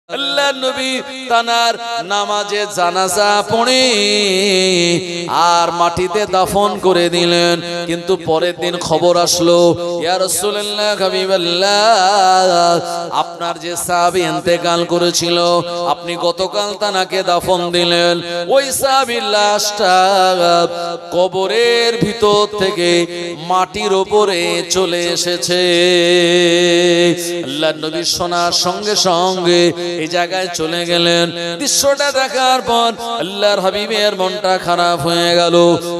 আল্লাহ নবী তানার নামাজে জানাজা পড়ে আর মাটিতে দাফন করে দিলেন। কিন্তু পরের দিন খবর আসলো, ইয়া রাসূলুল্লাহ হাবিবাল্লাহ, আপনার যে সাহাবী ইন্তেকাল করেছিল আপনি গতকাল তানাকে দাফন দিলেন, ওই সাহাবীর লাশটা কবরের ভিতর থেকে মাটির উপরে চলে এসেছে। আল্লাহ নবী শোনার সঙ্গে সঙ্গে এই জায়গায় চলে গেলেন। দৃশ্যটা দেখার পর আল্লাহর হাবিবের মনটা খারাপ হয়ে গেল।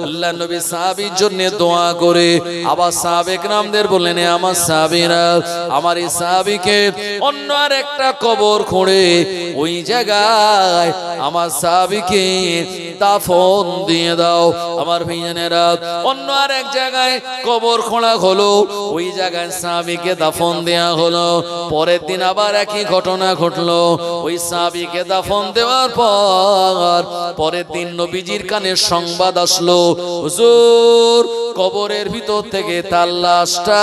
আল্লাহ নবী সাহাবীর জন্য দোয়া করে আবার সাহাবে কেরামদের বললেন, আমার সাহাবীরা, আমার এই সাহাবীকে অন্য আর একটা কবর খুঁড়ে ওই জায়গায় আমার সাহাবীকে দাফন দিয়ে দাও। আমার ভাইয়েরা, অন্য আর এক জায়গায় কবর খোঁড়া হলো, ওই জায়গায় সাহাবীকে দাফন দেয়া হলো। পরের দিন আবার একই ঘটনা ঘটলো। ওই সাহাবীকে দাফন দেওয়ার পর পরের দিন নবীজির কানে সংবাদ আসলো, হুজুর কবরের ভিতর থেকে তার লাশটা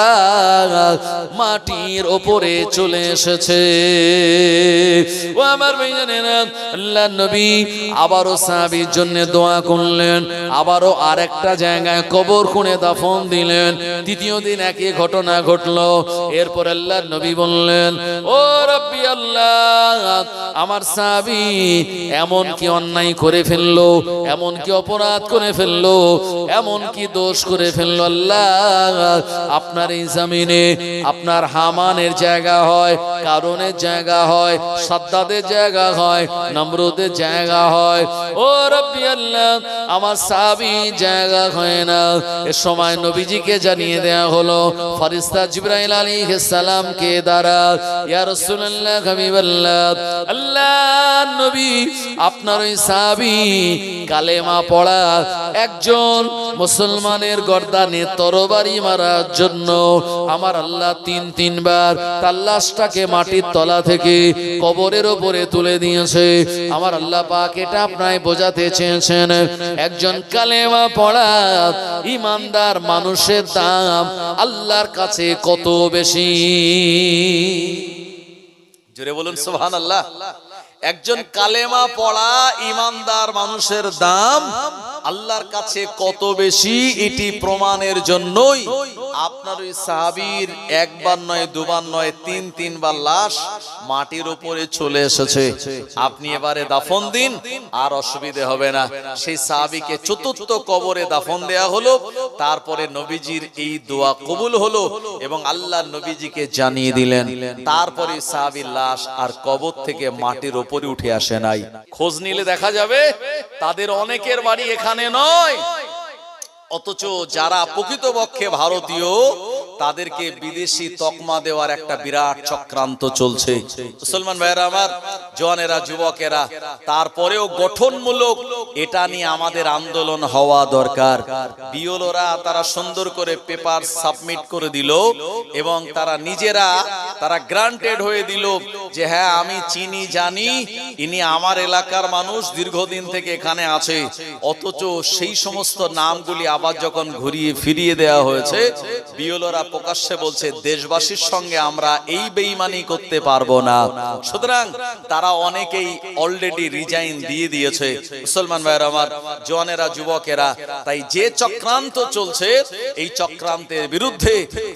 মাটির ওপরে চলে এসেছে। ও আমার ভাইজানেরা, আল্লাহর নবী আবারও সাহাবীর জন্য দোয়া করলেন, আবারও আরেকটা জায়গায় কবর খুঁড়ে দাফন দিলেন। তৃতীয় দিন একই ঘটনা ঘটলো। এরপর আল্লাহর নবী বললেন, ও রব্বি আল্লাহ, আমার সাহাবী এমন কি অন্যায় করে ফেললো, এমন কি অপরাধ করে ফেললো, এমন কি দোষ করে ফেললো। আল্লাহ, আপনার এই জমিনে আপনার হামানের জায়গা হয়, কারণের জায়গা হয়, সাদ্দাদের জায়গা হয়, নমরুদের জায়গা হয়। ও রব্বি আল্লাহ, আমার সাহাবী জায়গা হয় না। এ সময় নবীজিকে জানিয়ে দেয়া হলো ফেরেশতা জিবরাইল আলাইহিস সালামকে দ্বারা, ইয়া রাসূলুল্লাহ হাবিবাল্লাহ, আল্লাহর নবী আপনার ওই সাহাবী কালেমা পড়া একজন মুসলমানের গর্দানে তরবারি মারার জন্য আমার আল্লাহ তিনবার তার লাশটাকে মাটির তলা থেকে কবরের উপরে তুলে দিয়েছে। আমার আল্লাহ পাক এটা আপনায় বোঝাতে চেয়েছেন, একজন কালেমা পড়া ইমানদার মানুষের দাম আল্লাহর কাছে কত বেশি। জোরে বলুন সুবহানাল্লাহ। একজন কালেমা পড়া ইমানদার মানুষের দাম আল্লাহর কাছে কত বেশি, এটি প্রমাণের জন্যই আপনার ওই সাহাবীর একবার নয়, দুবার নয়, তিনবার লাশ মাটির উপরে চলে এসেছে। আপনি এবারে দাফন দিন, আর অসুবিধে হবে না। সেই সাহাবীকে চতুর্থ কবরে দাফন দেয়া হলো। তারপরে নবীজির এই দোয়া কবুল হলো এবং আল্লাহ নবীজিকে জানিয়ে দিলেন। তারপরে সাহাবীর লাশ আর কবর থেকে মাটির উপরে উঠে আসে নাই। খোঁজ নিলে দেখা যাবে তাদের অনেকের বাড়ি এখানে নয়, অথচ যারা প্রকৃতপক্ষে ভারতীয় তাদেরকে বিদেশি তকমা দেওয়ার একটা বিরাট চক্রান্ত চলছে। মুসলমান ভাইয়েরা আমার, জওয়ানেরা, যুবকেরা, তারপরেও গঠনমূলক এটা নিয়ে আমাদের আন্দোলন হওয়া দরকার। বিওলোরা তারা সুন্দর করে পেপার সাবমিট করে দিল এবং তারা নিজেরা গ্রান্টেড হয়ে দিল যে হ্যাঁ আমি চিনি, জানি, ইনি আমার এলাকার মানুষ, দীর্ঘদিন থেকে এখানে আছে। অথচ সেই সমস্ত নামগুলি আবার যখন ঘুরিয়ে ফিরিয়ে দেওয়া হয়েছে, বিওলোরা প্রকাশ্যে বলছে দেশবাসীর সঙ্গে আমরা এই বেঈমানি করতে পারবো না। সুতরাং তারা অনেকেই অলরেডি রিজাইন দিয়ে দিয়েছে। মুসলমান ভাইয়েরা আমার, জওয়ানেরা, যুবকেরা, তাই যে চক্রান্ত চলছে এই চক্রান্তের বিরুদ্ধে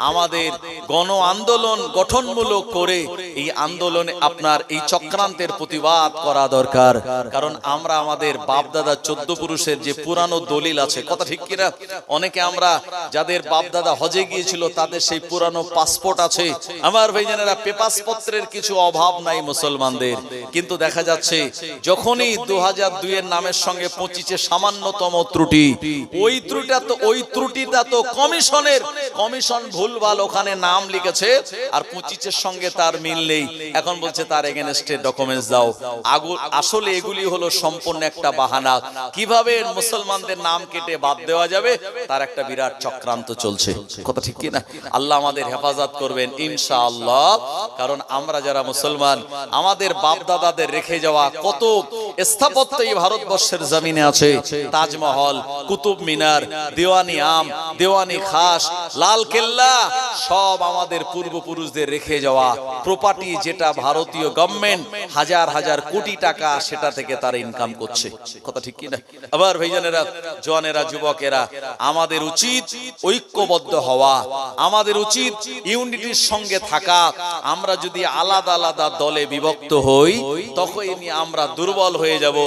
আমাদের গণ আন্দোলন গঠনমূলক করে এই আন্দোলনে আপনার এই চক্রান্তের প্রতিবাদ করা দরকার। কারণ আমরা আমাদের বাপদাদা 14 পুরুষের যে পুরানো দলিল আছে, কথা ঠিক কিনা, অনেকে আমরা যাদের বাপদাদা হজে গিয়েছিল তাদের সেই পুরানো পাসপোর্ট আছে। আমার ভাইজানেরা, পেপারপত্রের কিছু অভাব নাই মুসলমানদের, কিন্তু দেখা যাচ্ছে যখনই 2002 এর নামের সঙ্গে 25 এর সামান্যতম ত্রুটি, ওই ত্রুটিটা তো কমিশন ভুলভাল ওখানে নাম লিখেছে আর 25 এর সঙ্গে তার মিল নেই, এখন বলছে তার এগেইনস্টে ডকুমেন্টস দাও। আসলে এগুলি হলো সম্পূর্ণ একটা বাহানা। কিভাবে মুসলমানদের নাম কেটে বাদ দেওয়া যাবে তার একটা বিরাট চক্রান্ত চলছে, কথা ঠিক কি না? আল্লাহ আমাদের হেফাজত করবেন ইনশাআল্লাহ। কারণ আমরা যারা মুসলমান, আমাদের বাপ দাদাদের রেখে যাওয়া কত স্থাপত্য এই ভারতবর্ষের জমিনে আছে। তাজমহল, কুতুব মিনার, দেওয়ানি আম, দেওয়ানি খাস, লাল কেল্লা, সব আমাদের পূর্বপুরুষদের রেখে রেখে যাওয়া প্রপার্টি, যেটা ভারতীয় গভর্নমেন্ট হাজার হাজার কোটি টাকা সেটা থেকে তারা ইনকাম করছে। কথা ঠিক কি না? আবার ভাইজানেরা, জওয়ানেরা, যুবকেরা, আমাদের উচিত ঐক্যবদ্ধ হওয়া, আমাদের উচিত ইউনিটির সঙ্গে থাকা। আমরা যদি আলাদা আলাদা দলে বিভক্ত হই তখনই আমরা দুর্বল হয়ে যাব,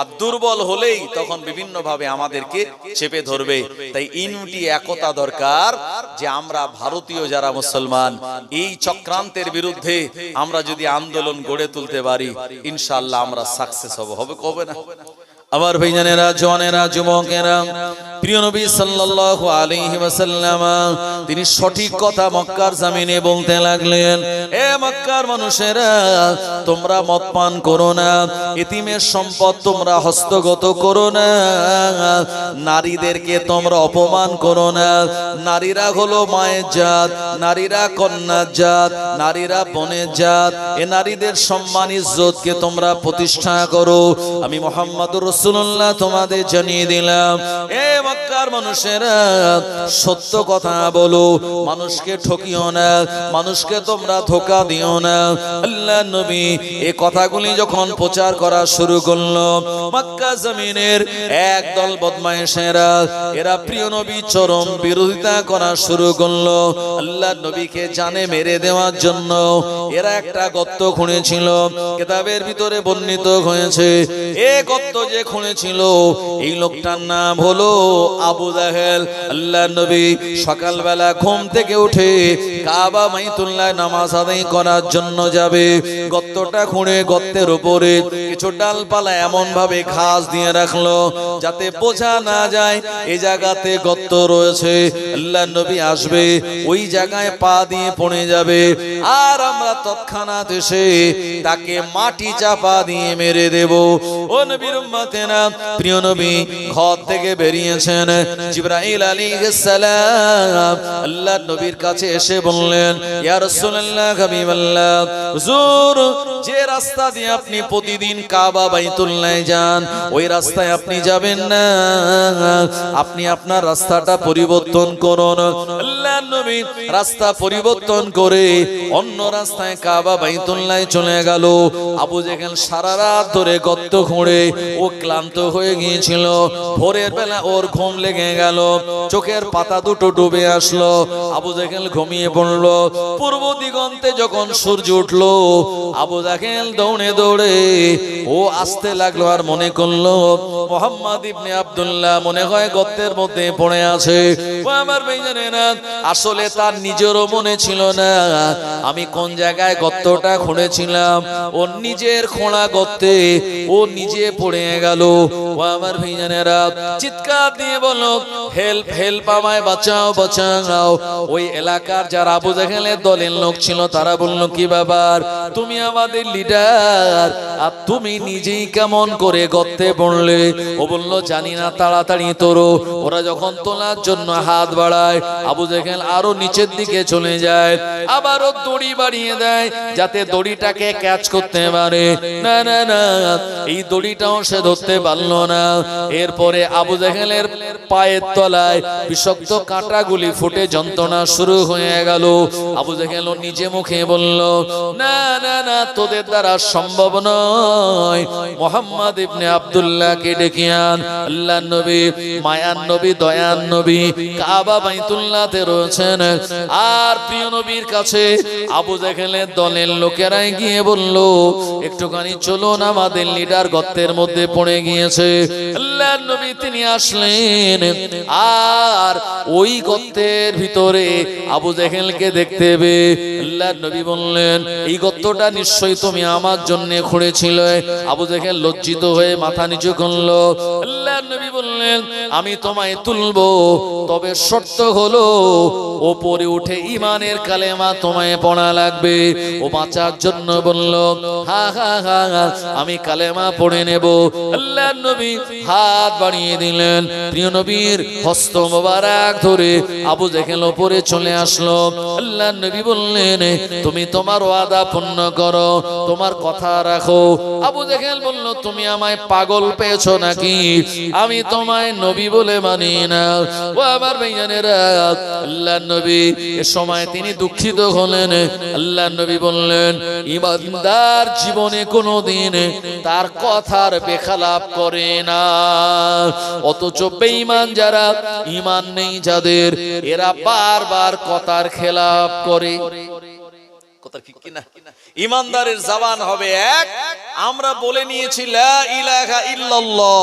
আর দুর্বল হলেই তখন বিভিন্ন ভাবে আমাদেরকে চেপে ধরবে। তাই ইউনিটি, একতা দরকার, যে আমরা ভারতীয় যারা মুসলমান এই চক্রান্তের বিরুদ্ধে আমরা যদি আন্দোলন গড়ে তুলতে পারি, ইনশাআল্লাহ আমরা সাকসেস হব। হবে কবে না? আমার ভাইজানেরা, জওয়ানেরা, যুবকেরা, প্রিয় নবী সাল্লাল্লাহু আলাইহি ওয়াসাল্লাম তিনি সঠিক কথা মক্কার জমিনে বলতে লাগলেন, এ মক্কার মানুষেরা, তোমরা মদ পান করো না, এতিমের সম্পদ তোমরা হস্তগত করো না, নারীদেরকে তোমরা অপমান করো না। নারীরা হলো মায়ের জাত, নারীরা কন্যার জাত, নারীরা বোনের জাত। এ নারীদের সম্মান ইজ্জতকে তোমরা প্রতিষ্ঠা করো। আমি মুহাম্মদুর রাসূলুল্লাহ তোমাদের জানিয়ে দিলাম, এ মক্কার মানুষেরা, সত্য কথা বলো, মানুষকে ঠকিও না, মানুষকে তোমরা ধোঁকা দিও না। আল্লাহর নবী এই কথাগুলি যখন প্রচার করা শুরু করলো, মক্কা জমিনের একদল বদমাইশেরা, এরা প্রিয় নবী চরম বিরোধিতা করা শুরু করলো। আল্লাহর নবীকে জানে মেরে দেওয়ার জন্য এরা একটা গর্ত খুঁড়েছিল। কিতাবের ভিতরে বর্ণিত হয়েছে, এই গর্ত যে খুঁড়েছিল এই লোকটার নাম হলো আবু জাহেল। আল্লাহর নবী সকালবেলা ঘুম থেকে উঠে কাবা বাইতুল্লাহ নামাজ আদায় করার জন্য যাবে। গর্তটা খুঁড়ে গর্তের উপরে কিছু ডালপালা এমন ভাবে ঘাস দিয়ে রাখলো যাতে বোঝা না যায় এই জায়গাতে গর্ত রয়েছে। আল্লাহর নবী আসবে, ওই জায়গায় পা দিয়ে পড়ে যাবে, আর আমরা তৎক্ষণাৎ এসে তাকে মাটি চাপা দিয়ে মেরে দেব। ও নবীর উম্মতেরা, প্রিয় নবী ঘর থেকে বেরিয়েছেন। জিবরাইল আলাইহিস সালাম আল্লাহর নবীর কাছে এসে বললেন, ইয়া রাসূলুল্লাহ, হাবিবাল্লাহ, হুজুর, যে রাস্তা দিয়ে আপনি প্রতিদিন কাবা বাইতুল্লাহ যান ওই রাস্তায় আপনি যাবেন না, আপনি আপনার রাস্তাটা পরিবর্তন করুন। আল্লাহর নবী রাস্তা পরিবর্তন করে অন্য রাস্তায় কাবা বাইতুল্লাহ চলে গেল। আবু জেহেল সারা রাত ধরে গর্ত খুঁড়ে ও ক্লান্ত হয়ে গিয়েছিল। ভোরের বেলা ওর ঘুম লেগে গেল, চোখের পাতা দুটো ডুবে আসলো। আবু জেহেল ঘুমিয়ে পড়লো। পূর্ব দিগন্তে যখন সূর্য উঠলো, আবু জেহেল দৌড়ে দৌড়ে ও আসতে লাগলো, আর মনে করলো মুহাম্মদ ইবনে আব্দুল্লাহ মনে হয় গর্তের মধ্যে পড়ে আছে। ও আমার ভাইজানেরা, আসলে তার নিজেরও মনে ছিল না আমি কোন জায়গায় গর্তটা খুঁড়েছিলাম। ওর নিজের খোঁড়া গর্তে ও নিজে পড়ে গেল। ও আমার ভাইজানেরা, চিৎকার দিয়ে বলল, হেল্প হেল্প, আমায় বাঁচাও বাঁচাও। ওই এলাকার যারা আবু জেহেলের দলের লোক ছিল তারা বলল, কি ব্যাপার, তুমি আমাদের লিডার, আর তুমি নিজেই কেমন করে গর্তে পড়লে? ও বলল, জানি না, তাড়াতাড়ি তোলো। ওরা যখন তোলার জন্য হাত বাড়ায়, আবু জেহেল আরো নিচের দিকে চলে যায়, আবারও দড়ি বাড়িয়ে দেয় যাতে দড়িটাকে ক্যাচ করতে পারে। না না না, এই দড়িটাও সে ধরতে পারলো না। এরপরে আবু জেহেলের পায়ের তলায় বিষাক্ত কাঁটাগুলি ফুটে যন্ত্রণা শুরু হয়ে গেল। আবু জেহেল নিজে মুখে বলল, না না না, তোদের দ্বারা সম্ভব নয়, মুহাম্মদ ইবনে আব্দুল্লাহকে ডেকে আন। আল্লাহর নবী, মায়ার নবী, দয়ার নবী কাবা বাইতুল্লাহতে রয়েছেন। আর প্রিয় নবীর কাছে আবু জেহেলের দলের লোকেরাই গিয়ে বলল, একটুখানি চলুন, আমাদের লিডার গর্তের মধ্যে পড়ে গিয়েছে। আল্লাহর নবী তিনি আসলেন, আর ওই গর্তের ভিতরে আবু জেহেলকে দেখতে পেয়ে আল্লাহর নবী বললেন, এই গর্তটা নিশ্চয়ই তুমি আমার জন্য খুঁড়েছিলে। আবু জেহেল লজ্জিত হয়ে মাথা নিচু করলো। আল্লাহর নবী বললেন, আমি তোমায় তুলবো, তবে শর্ত হলো ওপরে উঠে ঈমানের কালেমা তোমায় পড়া লাগবে। ও বাঁচার জন্য বলল, হা হা হা, আমি কালেমা পড়ে নেব। আল্লাহর নবী হাত বাড়িয়ে দিলেন, প্রিয় নবীর হস্ত মোবারক ধরে আবু জেহেল ওপরে চলে আসলো। আল্লাহর নবী বললেন, তুমি তোমার ওয়াদা পূর্ণ করো, তোমার কথা রাখো। আবু জেহেল বলল, তুমি আমায় পাগল পেয়েছো নাকি? আমি তোমায় নবী বলে মানি না। ও আমার ভাইজানেরা, আল্লাহর নবী এ সময় তিনি দুঃখিত হলেন। আল্লাহর নবী বললেন, ঈমানদার জীবনে কোনোদিন তার কথার বেখালাপ করে না, অথচ বেঈমান যারা, ঈমান নেই যাদের, এরা বারবার কথার খেলাপ করে। কথা ঠিক কিনা? ঈমানদারের জবান হবে এক। আমরা বলে নিয়েছি লা ইলাহা ইল্লাল্লাহ,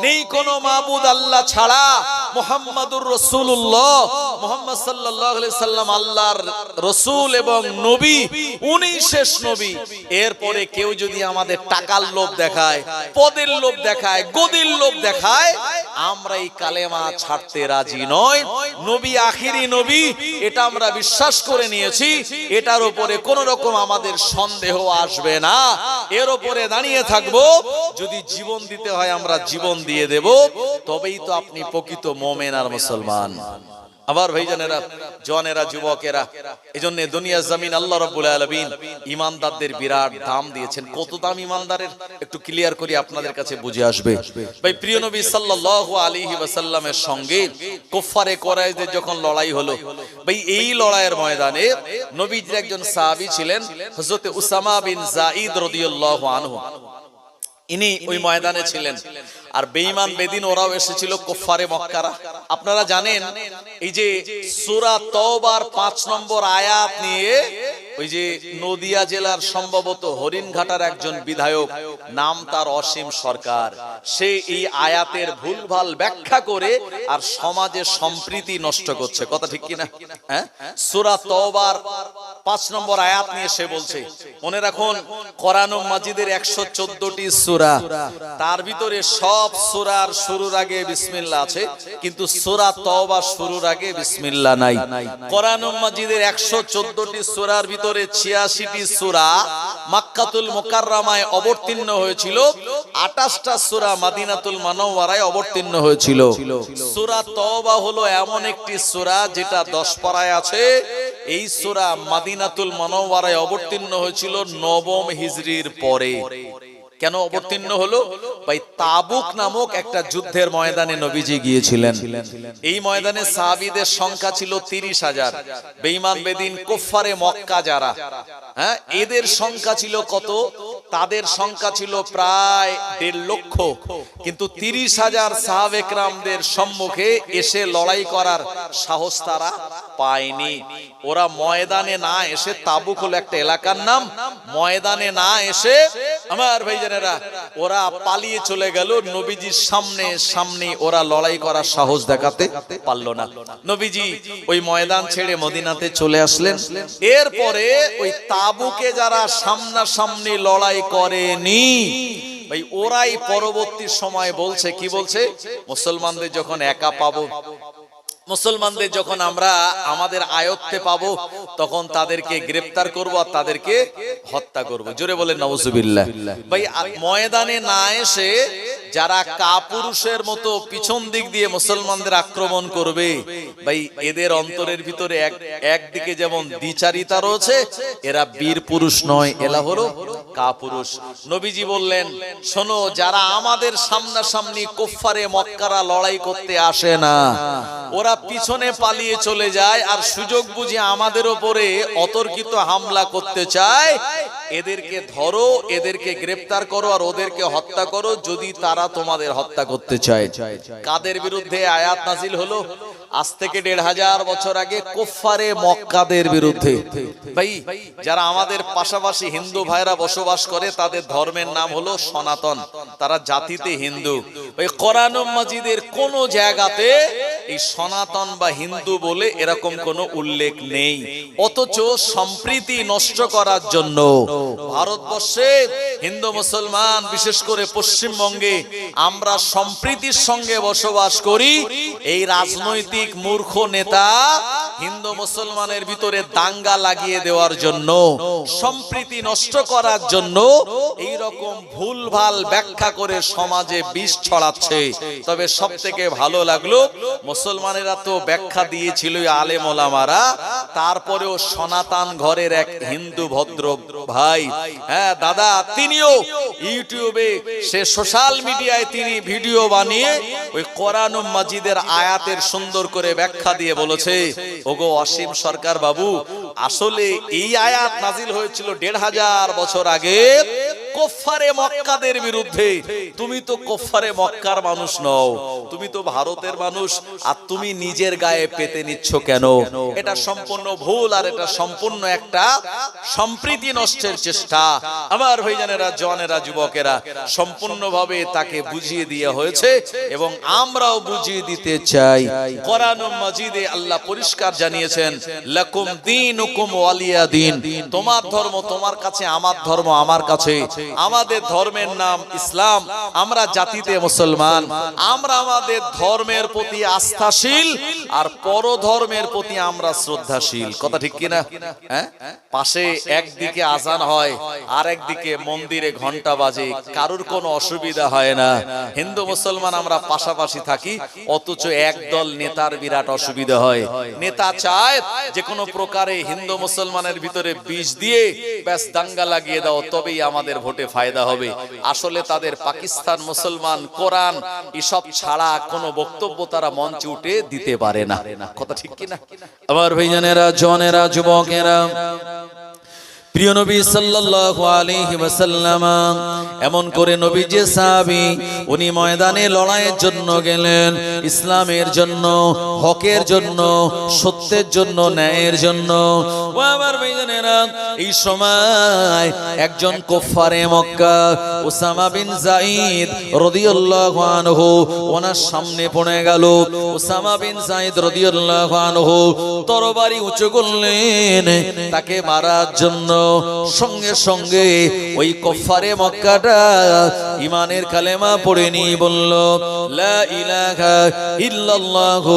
নেই কোনো মাবুদ আল্লাহ ছাড়া, মুহাম্মাদুর রাসূলুল্লাহ, মুহাম্মদ সাল্লাল্লাহু আলাইহি সাল্লাম আল্লাহর রাসূল এবং নবী, উনি শেষ নবী। এরপরে কেউ যদি আমাদের টাকার লোভ দেখায়, পদের লোভ দেখায়, গদির লোভ দেখায়, আমরা এই কালেমা ছাড়তে রাজি নয়। নবী আখিরি নবী, এটা আমরা বিশ্বাস করে নিয়েছি। এটার উপরে কোন রকম আমাদের সন্দেহ আসবে না। এর উপরে দাঁড়িয়ে থাকবো। যদি জীবন দিতে হয় আমরা জীবন দিয়ে দেব, তবেই তো আপনি প্রকৃত মুমিন আর মুসলমান। আবার ভাইজানেরা, জওয়ানেরা, যুবকেরা, এজন্য দুনিয়া জমিন আল্লাহ রাব্বুল আলামিন ঈমানদারদের বিরাট দাম দিয়েছেন। কত দাম ঈমানদারের একটু ক্লিয়ার করি, আপনাদের কাছে বুঝে আসবে। ভাই, প্রিয় নবী সাল্লাল্লাহু আলাইহি ওয়াসাল্লামের সঙ্গে কুফারে কুরাইশদের যখন লড়াই হলো, ভাই এই লড়াইয়ের ময়দানে নবীজির একজন সাহাবী ছিলেন হযরত উসামা বিন যায়েদ রাদিয়াল্লাহু আনহু। ইনি ওই ময়দানে ছিলেন। আর বেঈমান বেদিন ওরাও এসেছিল, কুফারে মক্কারা। আপনারা জানেন, এই যে সূরা তওবার 5 নম্বর আয়াত নিয়ে ওই যে নদিয়া জেলার সম্ভবত হরিণঘাটার একজন বিধায়ক, নাম তার অসীম সরকার, সে এই আয়াতের ভুলভাল ব্যাখ্যা করে আর সমাজে সম্প্রীতি নষ্ট করছে। কথা ঠিক কিনা? হ্যাঁ, সূরা তওবার 5 নম্বর আয়াত নিয়ে সে বলছে, মনে রাখুন কোরআনুল মাজিদের 114টি সূরা, তার ভিতরে সব সূরার শুরুর আগে বিসমিল্লাহ আছে, কিন্তু সূরা তওবা শুরুর আগে বিসমিল্লাহ নাই। কোরআনুল মাজিদের 114টি সূরার ভিতরে 86টি সূরা মক্কাতুল মুকাররমায় অবতীর্ণ হয়েছিল, 28টা সূরা মদিনাতুল মুনাওয়ারায় অবতীর্ণ হয়েছিল। সূরা তওবা হলো এমন একটি সূরা যেটা 10 পারায় আছে। এই সূরা মদিনাতুল মুনাওয়ারায় অবতীর্ণ হয়েছিল 9ম হিজরির পরে। কেন অবতীর্ণ হলো? ভাই, তাবুক নামক একটা যুদ্ধের ময়দানে নবীজি গিয়েছিলেন। এই ময়দানে সাহাবীদের সংখ্যা ছিল 30,000। বেঈমান বেদিন কুফারে মক্কা যারা, হ্যাঁ, এদের সংখ্যা ছিল কত? তাদের সংখ্যা ছিল প্রায় 1.5 লক্ষ। কিন্তু 30,000 সাহাবে কেরামদের সম্মুখে এসে লড়াই করার সাহস তারা পায়নি। ওরা ময়দানে না এসে, তাবুক হলো একটা এলাকার নাম, ময়দানে না এসে আমার ভাইজানেরা ওরা পালিয়ে চলে গেল। নবীজির সামনে ওরা লড়াই করার সাহস দেখাতে পারলো না। নবীজি ওই ময়দান ছেড়ে মদিনাতে চলে আসলেন। এরপরে ওই তাবুকে যারা সামনাসামনি লড়াই করেনি, ভাই ওরাই পরবর্তী সময় বলছে, কি বলছে? মুসলমানদের যখন একা পাবো, মুসলমানদের যখন আমরা আমাদের আয়ত্তে পাবো, তখন তাদেরকে গ্রেফতার করব আর তাদেরকে হত্যা করব। জোরে বলেন নাউজুবিল্লাহ। ভাই, ময়দানে না এসে যারা কাপুরুষের মতো পিছন দিক দিয়ে মুসলমানদের আক্রমণ করবে, ভাই এদের অন্তরের ভিতরে একদিকে যেমন দ্বিচারিতা রয়েছে, এরা বীর পুরুষ নয়, এরা হলো কাপুরুষ। নবীজি বললেন, শোনো, যারা আমাদের সামনাসামনি কুফারে মক্কারা লড়াই করতে আসে না, ওরা পিছনে পালিয়ে চলে যায় আর সুযোগ বুঝে আমাদের উপরে অতর্কিত হামলা করতে চায়, এদেরকে ধরো, এদেরকে গ্রেফতার করো আর ওদেরকে হত্যা করো যদি তারা তোমাদের হত্যা করতে চায়। কাদের বিরুদ্ধে আয়াত নাজিল হলো? আজ থেকে 1500 বছর আগে কুফারে মক্কাদের বিরুদ্ধে। ভাই, যারা আমাদের পাশাপাশি হিন্দু ভাইরা বসবাস করে, তাদের ধর্মের নাম হলো সনাতন, তারা জাতিতে হিন্দু। ওই কোরআনুল মাজিদের কোন জায়গাতে এই সনাতন বা হিন্দু বলে এরকম কোনো উল্লেখ নেই। অথচ সম্প্রীতি নষ্ট করার জন্য ভারতবর্ষে হিন্দু মুসলমান, বিশেষ করে পশ্চিমবঙ্গে আমরা সম্প্রীতির সঙ্গে বসবাস করি। এই রাজনৈতিক মূর্খ নেতা হিন্দু মুসলমানের ভিতরে দাঙ্গা লাগিয়ে দেওয়ার জন্য, সম্প্রীতি নষ্ট করার জন্য এই রকম ভুলভাল ব্যাখ্যা করে সমাজে বিষ ছড়াচ্ছে। তবে সবথেকে ভালো লাগলো, মুসলমানেরা তো ব্যাখ্যা দিয়েছিল আলেম ওলামারা, তারপরেও সনাতন ঘরের এক হিন্দু ভদ্র ভাই, হ্যাঁ দাদা, তিনিও ইউটিউবে, সে সোশ্যাল মিডিয়ায় তিনি ভিডিও বানিয়ে ওই কোরআন মাজিদের আয়াতের সুন্দর করে ব্যাখ্যা দিয়ে বলেছে, ওগো অসীম সরকার বাবু, আসলে এই আয়াত নাজিল হয়েছিল 1500 বছর আগে কুফারে মক্কাদের বিরুদ্ধে। তুমি তো কুফারে মক্কার মানুষ নও, তুমি তো ভারতের মানুষ, আর তুমি নিজের গায়ে পেতে নিচ্ছ কেন? এটা সম্পূর্ণ ভুল, আর এটা সম্পূর্ণ একটা সম্প্রীতি নষ্টের চেষ্টা। আমার ভাইজানেরা, জওয়ানেরা, যুবকেরা, সম্পূর্ণভাবে তাকে বুঝিয়ে দেওয়া হয়েছে এবং আমরাও বুঝিয়ে দিতে চাই। কোরআন মাজিদে আল্লাহ পরিষ্কার জানিয়েছেন, লাকুম দীনুকুম ওয়ালিয়া দীন, তোমার ধর্ম তোমার কাছে, আমার ধর্ম আমার কাছে। আমাদের ধর্মের নাম ইসলাম, আমরা জাতিতে মুসলমান, আমরা আমাদের ধর্মের প্রতি আস্থাশীল আর পরধর্মের প্রতি আমরা শ্রদ্ধাশীল। কথা ঠিক কিনা? হ্যাঁ, পাশে একদিকে আজান হয় আর একদিকে মন্দিরে ঘন্টা বাজে, কারুর কোনো অসুবিধা হয় না। হিন্দু মুসলমান আমরা পাশাপাশি থাকি, অথচ একদল নেতার বিরাট অসুবিধা হয়। নেতা চায় যে কোনো প্রকারে হিন্দু মুসলমানের ভিতরে বিষ দিয়ে ব্যাস দাঙ্গা লাগিয়ে দাও, তবেই আমাদের ভোটে ফায়দা হবে। আসলে তাদের পাকিস্তান, মুসলমান, কোরআন এসব ছাড়া কোনো বক্তব্য তারা মঞ্চে উঠে দিতে পারে না। কথা ঠিক কিনা? আমার ভাইজানেরা, জওয়ানেরা, যুবকেরা, প্রিয় নবী সাল্লাল্লাহু আলাইহি ওয়াসাল্লাম এমন করে নবী যে সাহাবী, উনি ময়দানে লড়াইয়ের জন্য গেলেন, ইসলামের জন্য, হকের জন্য, সত্যের জন্য, ন্যায়ের জন্য। ও আমার ভাইজানেরা, এই সময় একজন কুফারে মক্কা উসামা বিন যায়েদ রাদিয়াল্লাহু আনহু ওনার সামনে পড়ে গেল। উসামা বিন যায়েদ রাদিয়াল্লাহু আনহু তরবারি উঁচু করলেন তাকে মারার জন্য। সঙ্গে সঙ্গে ওই কুফারে মক্কাটা ঈমানের কালেমা পড়ে নিয়ে বলল, লা ইলাহা ইল্লাল্লাহু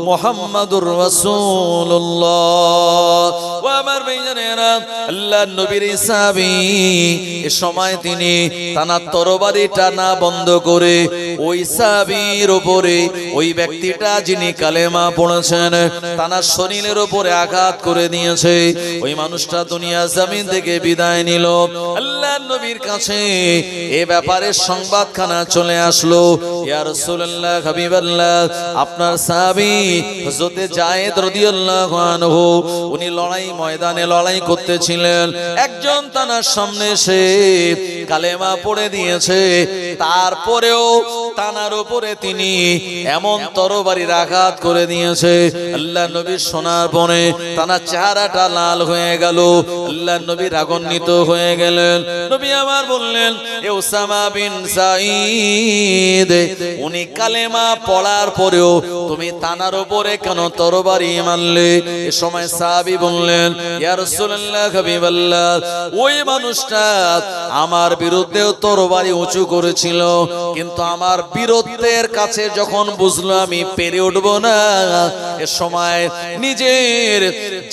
মুহাম্মাদুর রাসূলুল্লাহ। ও আমার ভাইজানেরা, আল্লাহর নবীর সাহাবী, এই সময় তিনি তানার তরবারি টানা বন্ধ করে ওই সাহাবীর উপরে, ওই ব্যক্তিটা যিনি কালেমা পড়েছেন, তানার শরীরের উপরে আঘাত করে দিয়েছে। ওই মানুষটা দুনিয়া জমিন থেকে বিদায় নিল। আল্লাহর নবীর কাছে এ ব্যাপারে সংবাদখানা চলে আসলো, ইয়া রাসূলুল্লাহ, হাবিবাল্লাহ, আপনার সাহাবী হযরত যায়েদ রাদিয়াল্লাহু আনহু উনি ময়দানে লড়াই করতেছিলেন, একজন তানার সামনে এসে কালেমা পড়ে দিয়েছে, তারপরেও তানার উপরে তিনি এমন তরবারির আঘাত করে দিয়েছে। আল্লাহর নবী শোনার পরে তানার চেহারাটা লাল হয়ে গেল। আল্লাহর নবী রাগান্বিত হয়ে গেলেন। নবী আমার বললেন, এ উসামা বিন যায়েদ, উনি কালেমা পড়ার পরেও তুমি তানার উপরে কেন তরবারি মারলে? এ সময় সাহাবী বললেন, ইয়া রাসূলুল্লাহ, হাবিবাল্লাহ, ওই মানুষটা আমার বিরুদ্ধেও তরবারি উঁচু করেছিল, কিন্তু আমার বীরত্বের কাছে যখন বুঝলো আমি পেরে উঠব না, এ সময় নিজের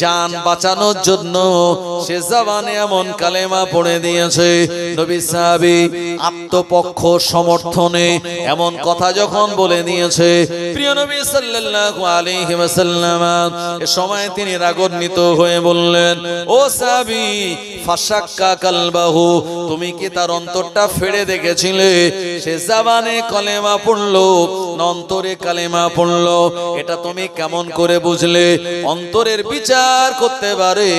জান বাঁচানোর জন্য সে জবানে এমন কালেমা পড়ে দিয়েছে। নবী সাহাবী আত্মপক্ষ সমর্থনে এমন কথা যখন বলে দিয়েছে, প্রিয় নবী সাল্লাল্লাহু আলাইহি ওয়াসাল্লাম এ সময় তিনি রাগান্বিত হয়ে বললেন, ও সাহাবী, ফাশাক্কা কালবাহু, তুমি কি তার অন্তরটা ফেড়ে দেখেছিলে? সে জবানে কালেমা পড়লো, অন্তরে কালেমা পড়লো, এটা তুমি কেমন করে বুঝলে? অন্তরের বিচার করতে পারে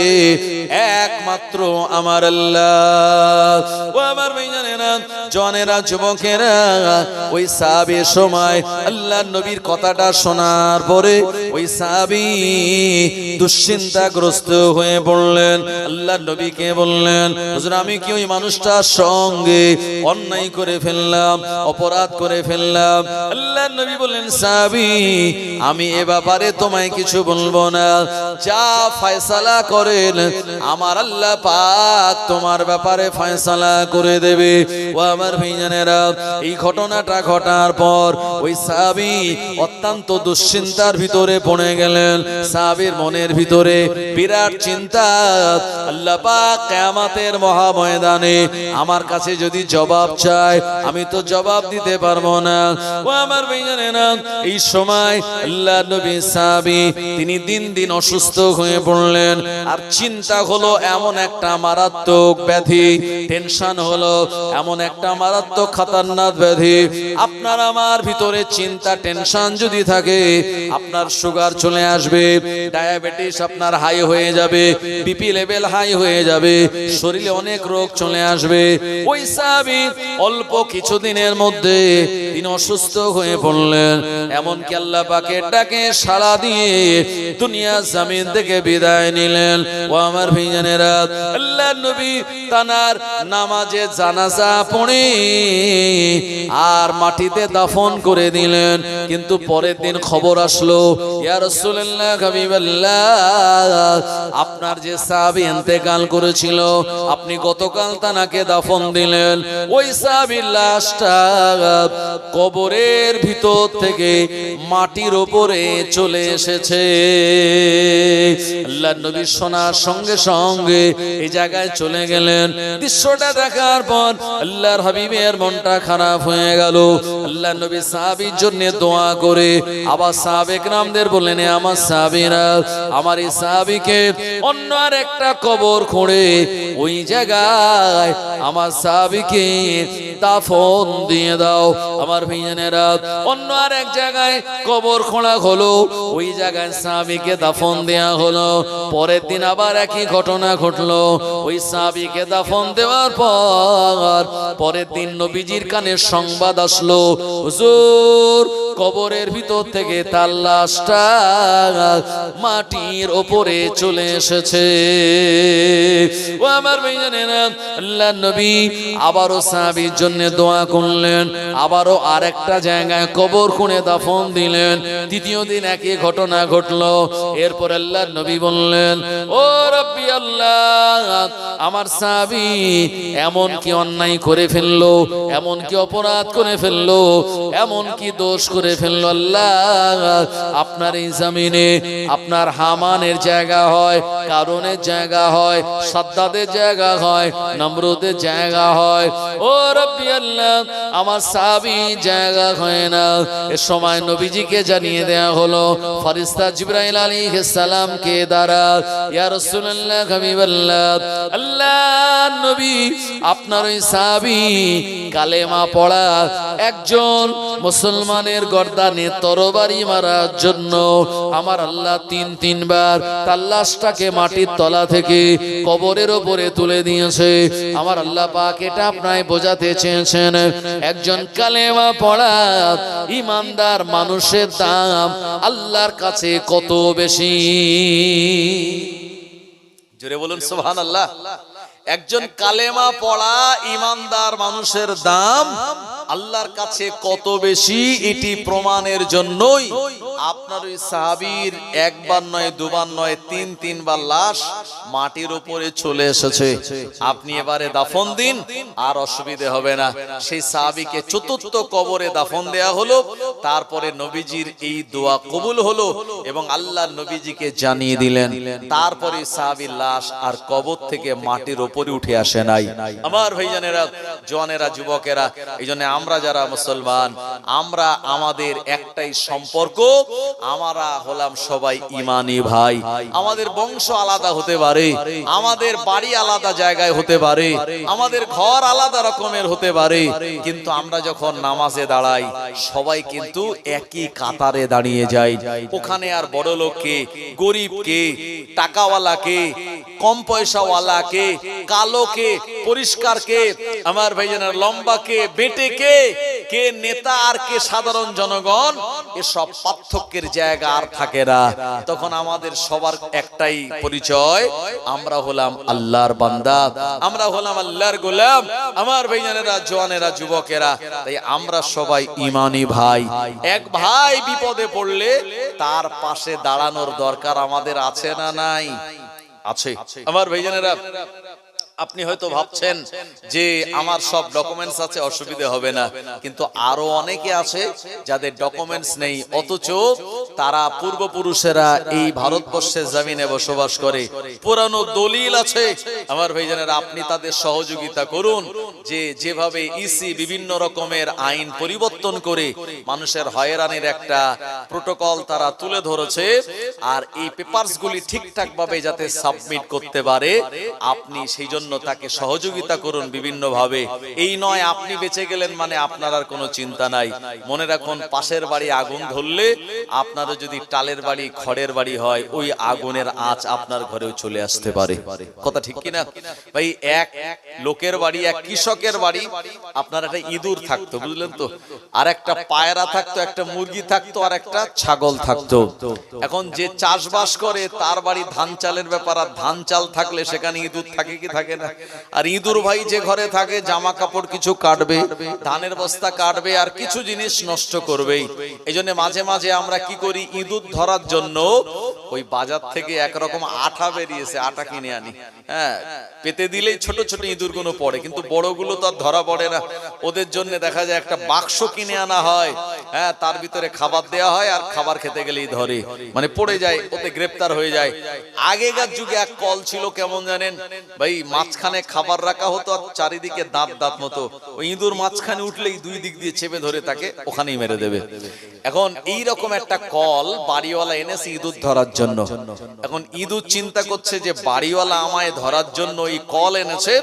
একমাত্র আমার আল্লাহ। ও আমার ভাইজানেরা, জওয়ানেরা, যুবকেরা, ওই সাহাবী সময় আল্লাহর নবীর কথাটা শোনার পরে ওই সাহাবী দুশ্চিন্তাগ্রস্ত হয়ে পড়লেন। আল্লাহর নবীকে বললেন, হুজুর, আমি কি ওই মানুষটার সঙ্গে অন্যায় করে ফেললাম, অপরাধ করে ফেললাম? আল্লাহর নবী বললেন, সাহাবী, আমি এ ব্যাপারে তোমায় কিছু বলবো না, যা ফয়সালা করেন আমার আল্লাহ পাক তোমার ব্যাপারে ফয়সালা করে দেবে। ও আমার ভাইজানেরা, এই ঘটনাটা ঘটার পর ওই সাহাবী অত্যন্ত দুশ্চিন্তার ভিতরে পড়ে গেলেন। সাহাবীর মনের মনের ভিতরে বিরাট চিন্তা, আল্লাহ পাক কিয়ামতের মহা ময়দানে আমার কাছে যদি জবাব চায় আমি তো জবাব দিতে পারবো না। ও আমার ভাইজানেরা, এই সময় আল্লাহ নবী সাহাবী তিনি দিন দিন অসুস্থ হয়ে পড়লেন। আর চিন্তা হলো এমন একটা মারাত্মক ব্যাধি, টেনশন হলো এমন একটা মারাত্মক খতরনাক ব্যাধি। আপনার আমার ভিতরে চিন্তা টেনশন যদি থাকে, আপনার সুগার চলে আসবে, ডায়াবেটিস আপনার হাই হয়ে যাবে, বিপি লেভেল হাই হয়ে যাবে, শরীরে অনেক রোগ চলে আসবে। ওই সাহাবী অল্প কিছুদিনের মধ্যে তিনি অসুস্থ হয়ে পড়লেন। এমনকি আল্লাহ পাকের ডাকে সাড়া দিয়ে দুনিয়া জমিন থেকে বিদায় নিলেন। ও আমার ভাইজানেরা, আল্লাহ নবী তানার নামাজে জানাজা পড়ে আর মাটিতে দাফন করে দিলেন। কিন্তু পরের দিন খবর আসলো, ইয়া রাসূলুল্লাহ হাবিবাল্লাহ, আপনার যে সাহাবী ইন্তেকাল করেছিল আপনি গতকাল তানাকে দাফন দিলেন। ওই সাহাবীর লাশটা কবরের ভিতর থেকে মাটির উপরে চলে এসেছে। আল্লাহর নবী শোনার সঙ্গে সঙ্গে এই জায়গায় চলে গেলেন। দৃশ্যটা দেখার পর আল্লাহর হাবিবের মনটা খারাপ হয়ে গেল। আল্লাহর নবী সাহাবীর জন্য দোয়া করে আবার সাহাবে کرامদের বললেন, আমার সাহাবীরা, আমার এই সাহাবীকে অন্য আর একটা কবর খুঁড়ে ওই জায়গায় আমার সাহাবীকে দাফন দিয়ে দাও। আমার ভাইজানেরা, অন্য আর এক জায়গায় কবর খোঁড়া হলো, ওই জায়গায় সাহাবীকে দাফন দেয়া হলো। পরের দিন আবার একই ঘটনা ঘটলো। ওই সাহাবীকে দাফন দেওয়ার পর পরের দিন নবীজির কানে সংবাদ আসলো, হুজুর কবরের ভিতর থেকে তার লাশটা মাটির উপরে চলে এসেছে। ও আমার ভাইজানেরা, আল্লাহর নবী আবারও সাহাবীর জন্য দোয়া করলেন, আবারও আরেকটা জায়গায় কবর খুঁড়ে দাফন দিলেন। দ্বিতীয় দিন একই ঘটনা ঘটলো। এরপর আল্লাহর নবী বললেন, ও রব্বি আল্লাহ, আমার সাহাবী এমন কি অন্যায় করে ফেললো, এমন কি অপরাধ করে ফেললো, এমন কি দোষ করে ফেললো আল্লাহ, আপনার এই জমিনে আপনার হামানের জায়গা হয়, কারণের জায়গা হয়, সাদ্দাদের জায়গা হয়, নমরুদের জায়গা হয়। ও রব্বি আল্লাহ, আমার সাহাবী জায়গা হয় না। এ সময় নবীজিকে জানিয়ে দেয়া হলো ফেরেশতা জিবরাইল আলাইহিস সালামকে দ্বারা, ইয়া রাসূলুল্লাহ হাবিবাল্লাহ, আল্লাহর নবী আপনার ওই সাহাবী কালেমা পড়া একজন মুসলমানের গর্দানে তরবারি মারার জন্য আমার আল্লাহ তিনবার তার লাশটাকে মাটির তলা থেকে কবরের উপরে তুলে দিয়েছে। আমার আল্লাহ পাক এটা আপনায় বোঝাতে চেয়েছেন, একজন কালেমা পড়া ইমানদার মানুষের দাম আল্লাহর কাছে কত বেশি। জোরে বলুন সুবহানাল্লাহ। একজন কালেমা পড়া ইমানদার মানুষের দাম আল্লাহর কাছে কত বেশি, এটি প্রমাণের জন্যই আপনার ওই সাহাবীর একবার নয়, দুবার নয়, তিনবার লাশ মাটির উপরে চলে এসেছে। আপনি এবারে দাফন দিন, আর অসুবিধা হবে না। সেই সাহাবীকে চতুর্থ কবরে দাফন দেয়া হলো। তারপরে নবীজির এই দোয়া কবুল হলো এবং আল্লাহ নবীজিকে জানিয়ে দিলেন। তারপরে সাহাবীর লাশ আর কবর থেকে মাটির উপরে উঠে আসে নাই। আমার ভাইজানেরা, জওয়ানেরা, যুবকেরা, এই জন্য আমরা যারা মুসলমান, আমরা আমাদের একটাই সম্পর্ক, আমরা হলাম সবাই ইমানি ভাই। আমাদের বংশ আলাদা হতে পারে, আমাদের বাড়ি আলাদা জায়গায় হতে পারে, আমাদের ঘর আলাদা রকমের হতে পারে, কিন্তু আমরা যখন নামাজে দাঁড়াই সবাই কিন্তু একই কাতারে দাঁড়িয়ে যাই। ওখানে আর বড় লোককে, গরিবকে, টাকাওয়ালাকে, কম পয়সাওয়ালাকে, কালোকে, পরিষ্কারকে, আমার ভাইজানের লম্বাকে, বেটেকে, কে নেতা আর কে সাধারণ জনগণ, এসব পার্থক্যের জায়গা আর থাকে না। তখন আমাদের সবার একটাই পরিচয়, আমরা হলাম আল্লাহর বান্দা, আমরা হলাম আল্লাহর গোলাম। আমার ভাইজানেরা, জওয়ানেরা, যুবকেরা, তাই আমরা সবাই ইমানি ভাই। এক ভাই বিপদে পড়লে তার পাশে দাঁড়ানোর দরকার আমাদের আছে না নাই? আছে। আমার ভাইজানেরা, আপনি হয়তো ভাবছেন যে আমার সব ডকুমেন্টস আছে, অসুবিধা হবে না, কিন্তু আরো অনেকে আছে যাদের ডকুমেন্টস নেই, অথচ তারা পূর্বপুরুষেরা এই ভারতবর্ষের জমিনে বসবাস করে, পুরানো দলিল আছে। আমার ভাইজানেরা, আপনি তাদের সহযোগিতা করুন, যে যেভাবে ইসি বিভিন্ন রকমের আইন পরিবর্তন করে মানুষের হয়রানির একটা প্রোটোকল তারা তুলে ধরেছে, আর এই পেপারস গুলি ঠিকঠাক ভাবে যাতে সাবমিট করতে পারে, আপনি সেই জন্য তাকে সহযোগিতা করুন বিভিন্ন ভাবে। এই নয় আপনি বেঁচে গেলেন মানে আপনার আর কোনো চিন্তা নাই। মনে রাখুন, পাশের বাড়ি আগুন ধরলে আপনারও যদি টালের বাড়ি খড়ের বাড়ি হয়, ওই আগুনের আঁচ আপনার ঘরেও চলে আসতে পারে। কথা ঠিক কিনা ভাই? এক লোকের বাড়ি, এক কৃষকের বাড়ি, আপনার একটা ইঁদুর থাকতো, বুঝলেন তো, আর একটা পায়রা থাকতো, একটা মুরগি থাকতো, আর একটা ছাগল থাকতো। এখন যে চাষবাস করে তার বাড়ি ধান চালের ব্যাপার, আর ধান চাল থাকলে সেখানে ইঁদুর থাকে কি থাকে না? আর ইঁদুর ভাই যে ঘরে থাকে, জামা কাপড় কিছু কাটবে, ধানের বস্তা কাটবে, আর কিছু জিনিস নষ্ট করবেই। এই জন্য মাঝে মাঝে আমরা কি করি, ইঁদুর ধরার জন্য ওই বাজার থেকে একরকম আঠা বেরিয়েছে, আটা কিনে আনি। হ্যাঁ, পেতে দিলেই ছোট ছোট ইঁদুর গুলো পড়ে, কিন্তু বড়গুলো তো আর ধরা পড়ে না। ওদের জন্য দেখা যায় একটা বাক্স কিনে আনা হয়, হ্যাঁ, তার ভিতরে খাবার দেওয়া হয়, আর খাবার খেতে গেলেই ধরে, মানে পড়ে যায়, ওতে গ্রেপ্তার হয়ে যায়। আগেকার যুগে এক কল ছিল, কেমন জানেন ভাই, মাঝখানে খাবার রাখা হতো, আর চারিদিকে দাঁত দাঁত মতো, ওই ইঁদুর মাঝখানে উঠলেই দুই দিক দিয়ে চেপে ধরে তাকে ওখানেই মেরে দেবে। এখন এই রকম একটা কল বাড়িওয়ালা এনেছে ইঁদুর ধরার জন্য। এখন ইঁদুর চিন্তা করছে যে বাড়িওয়ালা আমায় ধরার জন্য এই কল এনেছে,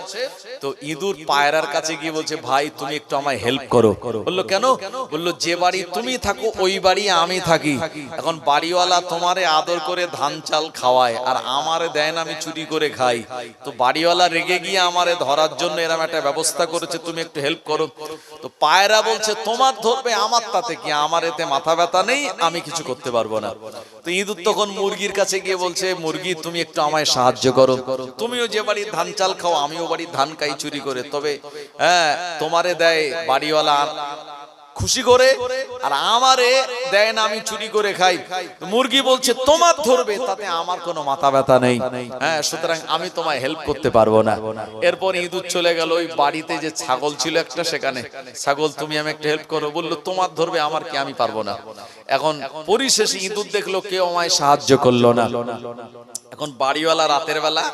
তো ইঁদুর পায়রার কাছে গিয়ে বলছে, ভাই তুমি একটু আমায় হেল্প করো। বললো কেন? বললো যে বাড়ি তুমি থাকো ওই বাড়ি আমি থাকি। এখন বাড়িওয়ালা তোমারে আদর করে ধান চাল খাওয়ায়, আর আমারে দেয় না, আমি চুরি করে খাই। তো বাড়িওয়ালা রেগে গিয়ে আমারে ধরার জন্য এরকম একটা ব্যবস্থা করেছে, তুমি একটু হেল্প করো। তো পায়রা বলছে, তোমার ধরবে, আমার তাতে কি, আমার এতে মাথা ব্যথা নেই, আমি কিছু করতে পারবো না। তো ইঁদুর তখন মুরগির কাছে গিয়ে বলছে, মুরগি তুমি একটু আমায় সাহায্য করো, তুমিও যে বাড়ির ধান চাল খাও, আমিও বাড়ির ধান খাই চুরি করে, তবে হ্যাঁ তোমারে দেয় বাড়িওয়ালা খুশি করে, আর আমারে দেয় না, আমি চুরি করে খাই। মুরগি বলছে, তোমার ধরবে, তাতে আমার কোনো মাথা ব্যথা নেই, হ্যাঁ, সুতরাং আমি তোমায় হেল্প করতে পারবো না। এরপর ইঁদুর চলে গেল ওই বাড়িতে যে ছাগল ছিল একটা, সেখানে, ছাগল তুমি আমি একটা হেল্প করো। বললো তোমার ধরবে, আমার কি, আমি পারবো না। এখন পরিশেষে ইঁদুর দেখলো কেউ আমায় সাহায্য করলো না। এখন বাড়িওয়ালা রাতের বেলা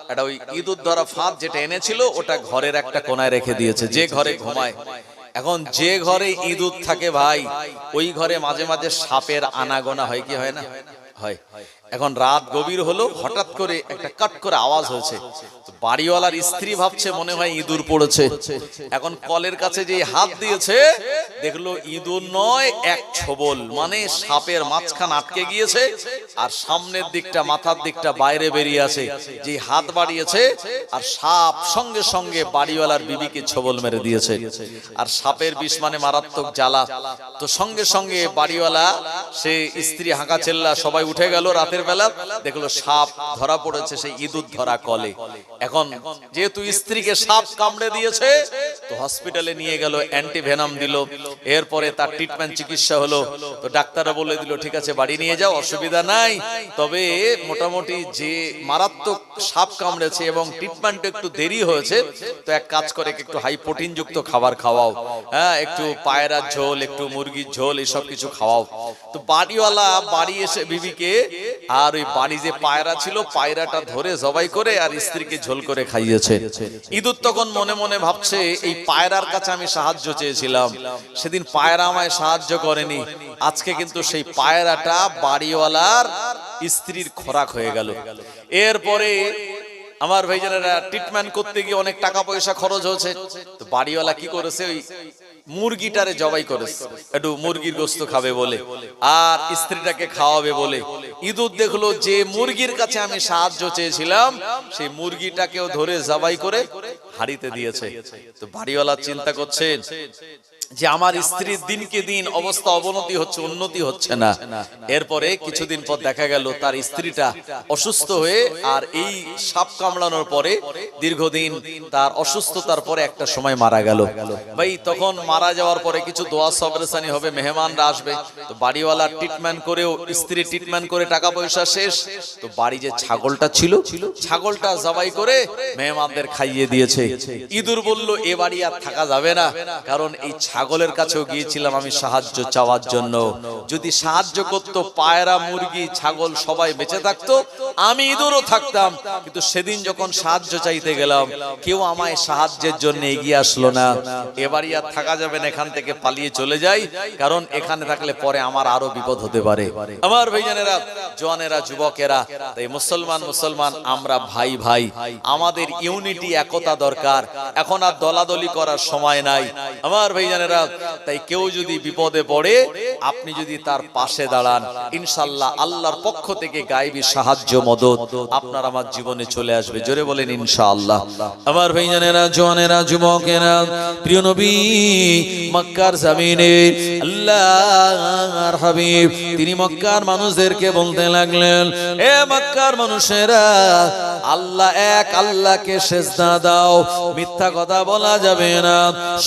একটা ওই ইঁদুর ধরা ফাঁদ যেটা এনেছিল, ওটা ঘরের একটা কোনায় রেখে দিয়েছে, যে ঘরে ঘুমায়। এখন যে ঘরে ইঁদুর থাকে ভাই, ওই ঘরে মাঝে মাঝে সাপের আনাগোনা হয় কি হয় না? হয়। এখন রাত গভীর হলো, হঠাৎ করে একটা কাট করে আওয়াজ হয়েছে। বাড়িওয়ালার স্ত্রী ভাবছে মনে হয় ইঁদুর পড়েছে। এখন কলের কাছে যে হাত দিয়েছে, দেখলো ইঁদুর নয়, এক ছোবল, মানে সাপের মাঝখান আটকে গিয়েছে, আর সামনের দিকটা, মাথার দিকটা বাইরে বেরিয়ে আছে। যে হাত বাড়িয়েছে, আর সাপ সঙ্গে সঙ্গে বাড়িওয়ালার বিবিকে ছোবল মেরে দিয়েছে। আর সাপের বিষ মানে মারাত্মক জ্বালা। তো সঙ্গে সঙ্গে বাড়িওয়ালা, সে স্ত্রী হাঁকা চেল্লা, সবাই উঠে গেল। রাতের বেলা দেখলো সাপ ধরা পড়েছে সেই ইঁদুর ধরা কলে। এখন যেহেতু স্ত্রীকে সাপ কামড়ে দিয়েছে, তো হসপিটালে নিয়ে গেল, অ্যান্টিভেনাম দিল, এরপরে তার ট্রিটমেন্ট চিকিৎসা হলো। তো ডাক্তাররা বলে দিল, ঠিক আছে বাড়ি নিয়ে যাও, অসুবিধা নাই, তবে মোটামুটি যে মারাত্মক সাপ কামড়েছে এবং ট্রিটমেন্ট একটু দেরি হয়েছে, তো এক কাজ করে একটু হাই প্রোটিন যুক্ত খাবার খাওয়াও, হ্যাঁ, একটু পায়রার ঝোল, একটু মুরগির ঝোল, এইসব কিছু খাওয়াও। তো বাড়িওয়ালা বাড়ি এসে বিবিকে, আর ওই বাড়ি যে পায়রা ছিল, পায়রাটা ধরে জবাই করে আর স্ত্রীকে ঝোল করে খাইয়েছে। ইঁদুর তখন মনে মনে ভাবছে, এই পায়রার কাছে আমি সাহায্য চেয়েছিলাম, সেদিন পায়রা আমায় সাহায্য করেনি, আজকে কিন্তু সেই পায়রাটা বাড়িওয়ালার স্ত্রীর খোরাক হয়ে গেল। এরপরে আমার ভাইজানেরা ট্রিটমেন্ট করতে গিয়ে অনেক টাকা পয়সা খরচ হয়েছে। তো বাড়িওয়ালা কি করেছে, ওই মুরগিটারে জবাই করেছে, একটু মুরগির গোশত খাবে বলে, আর স্ত্রীটাকে খাওয়াবে বলে। ইঁদুর দেখলো যে মুরগির কাছে আমি সাহায্য চেয়েছিলাম, সেই মুরগিটাকেও ধরে জবাই করে হাড়িতে দিয়েছে। তো বাড়িওয়ালা চিন্তা করছেন, যে আমার স্ত্রীর দিনকে দিন অবস্থা অবনতি হচ্ছে, উন্নতি হচ্ছে না। এরপরে কিছুদিন পর দেখা গেল তার স্ত্রীটা অসুস্থ হয়ে, আর এই সাপ কামড়ানোর পরে দীর্ঘদিন তার অসুস্থতার পরে একটা সময় মারা গেল। ভাই তখন মারা যাওয়ার পরে কিছু দোয়া সবরেসানি হবে, মেহমানরা আসবে, তো বাড়িওয়ালা ট্রিটমেন্ট করেও, স্ত্রী ট্রিটমেন্ট করে টাকা পয়সা শেষ, তো বাড়ি যে ছাগলটা ছিল, ছাগলটা জবাই করে মেহমানদের খাইয়ে দিয়েছে। ইঁদুর বলল এ বাড়ি আর থাকা যাবে না, কারণ এই ছাগলের কাছেও গিয়েছিলাম আমি সাহায্য চাওয়ার জন্য, যদি সাহায্য করতো পায়রা, মুরগি, ছাগল সবাই বেঁচে থাকতো, আমি ইঁদুরও থাকতাম, কিন্তু সেদিন যখন সাহায্য চাইতে গেলাম কেউ আমায় সাহায্যের জন্য এগিয়ে আসলো না। এবারই আর থাকা যাবে না, এখান থেকে পালিয়ে চলে যাই, কারণ এখানে থাকলে পরে আমার আরো বিপদ হতে পারে। আমার ভাইজানেরা, জওয়ানেরা, যুবকেরা, তাই মুসলমান আমরা ভাই ভাই, আমাদের ইউনিটি, একতা দরকার। এখন আর দলাদলি করার সময় নাই আমার ভাইজানেরা। তাই কেউ যদি বিপদে পড়ে আপনি যদি তার পাশে দাঁড়ান, ইনশাআল্লাহ আল্লাহর পক্ষ থেকে গায়েবী সাহায্য, মদদ আপনার আমার জীবনে চলে আসবে। জোরে বলেন ইনশাআল্লাহ। আমার ভাইজানেরা, জওয়ানেরা, যুবকেরা, প্রিয় নবী মক্কার জমিনে আল্লাহর হাবিব তিনি মক্কার মানুষদেরকে বলতে লাগলেন, এ মক্কার মানুষেরা, আল্লাহ এক, আল্লাহকে সেজদা দাও, মিথ্যা কথা বলা যাবে না,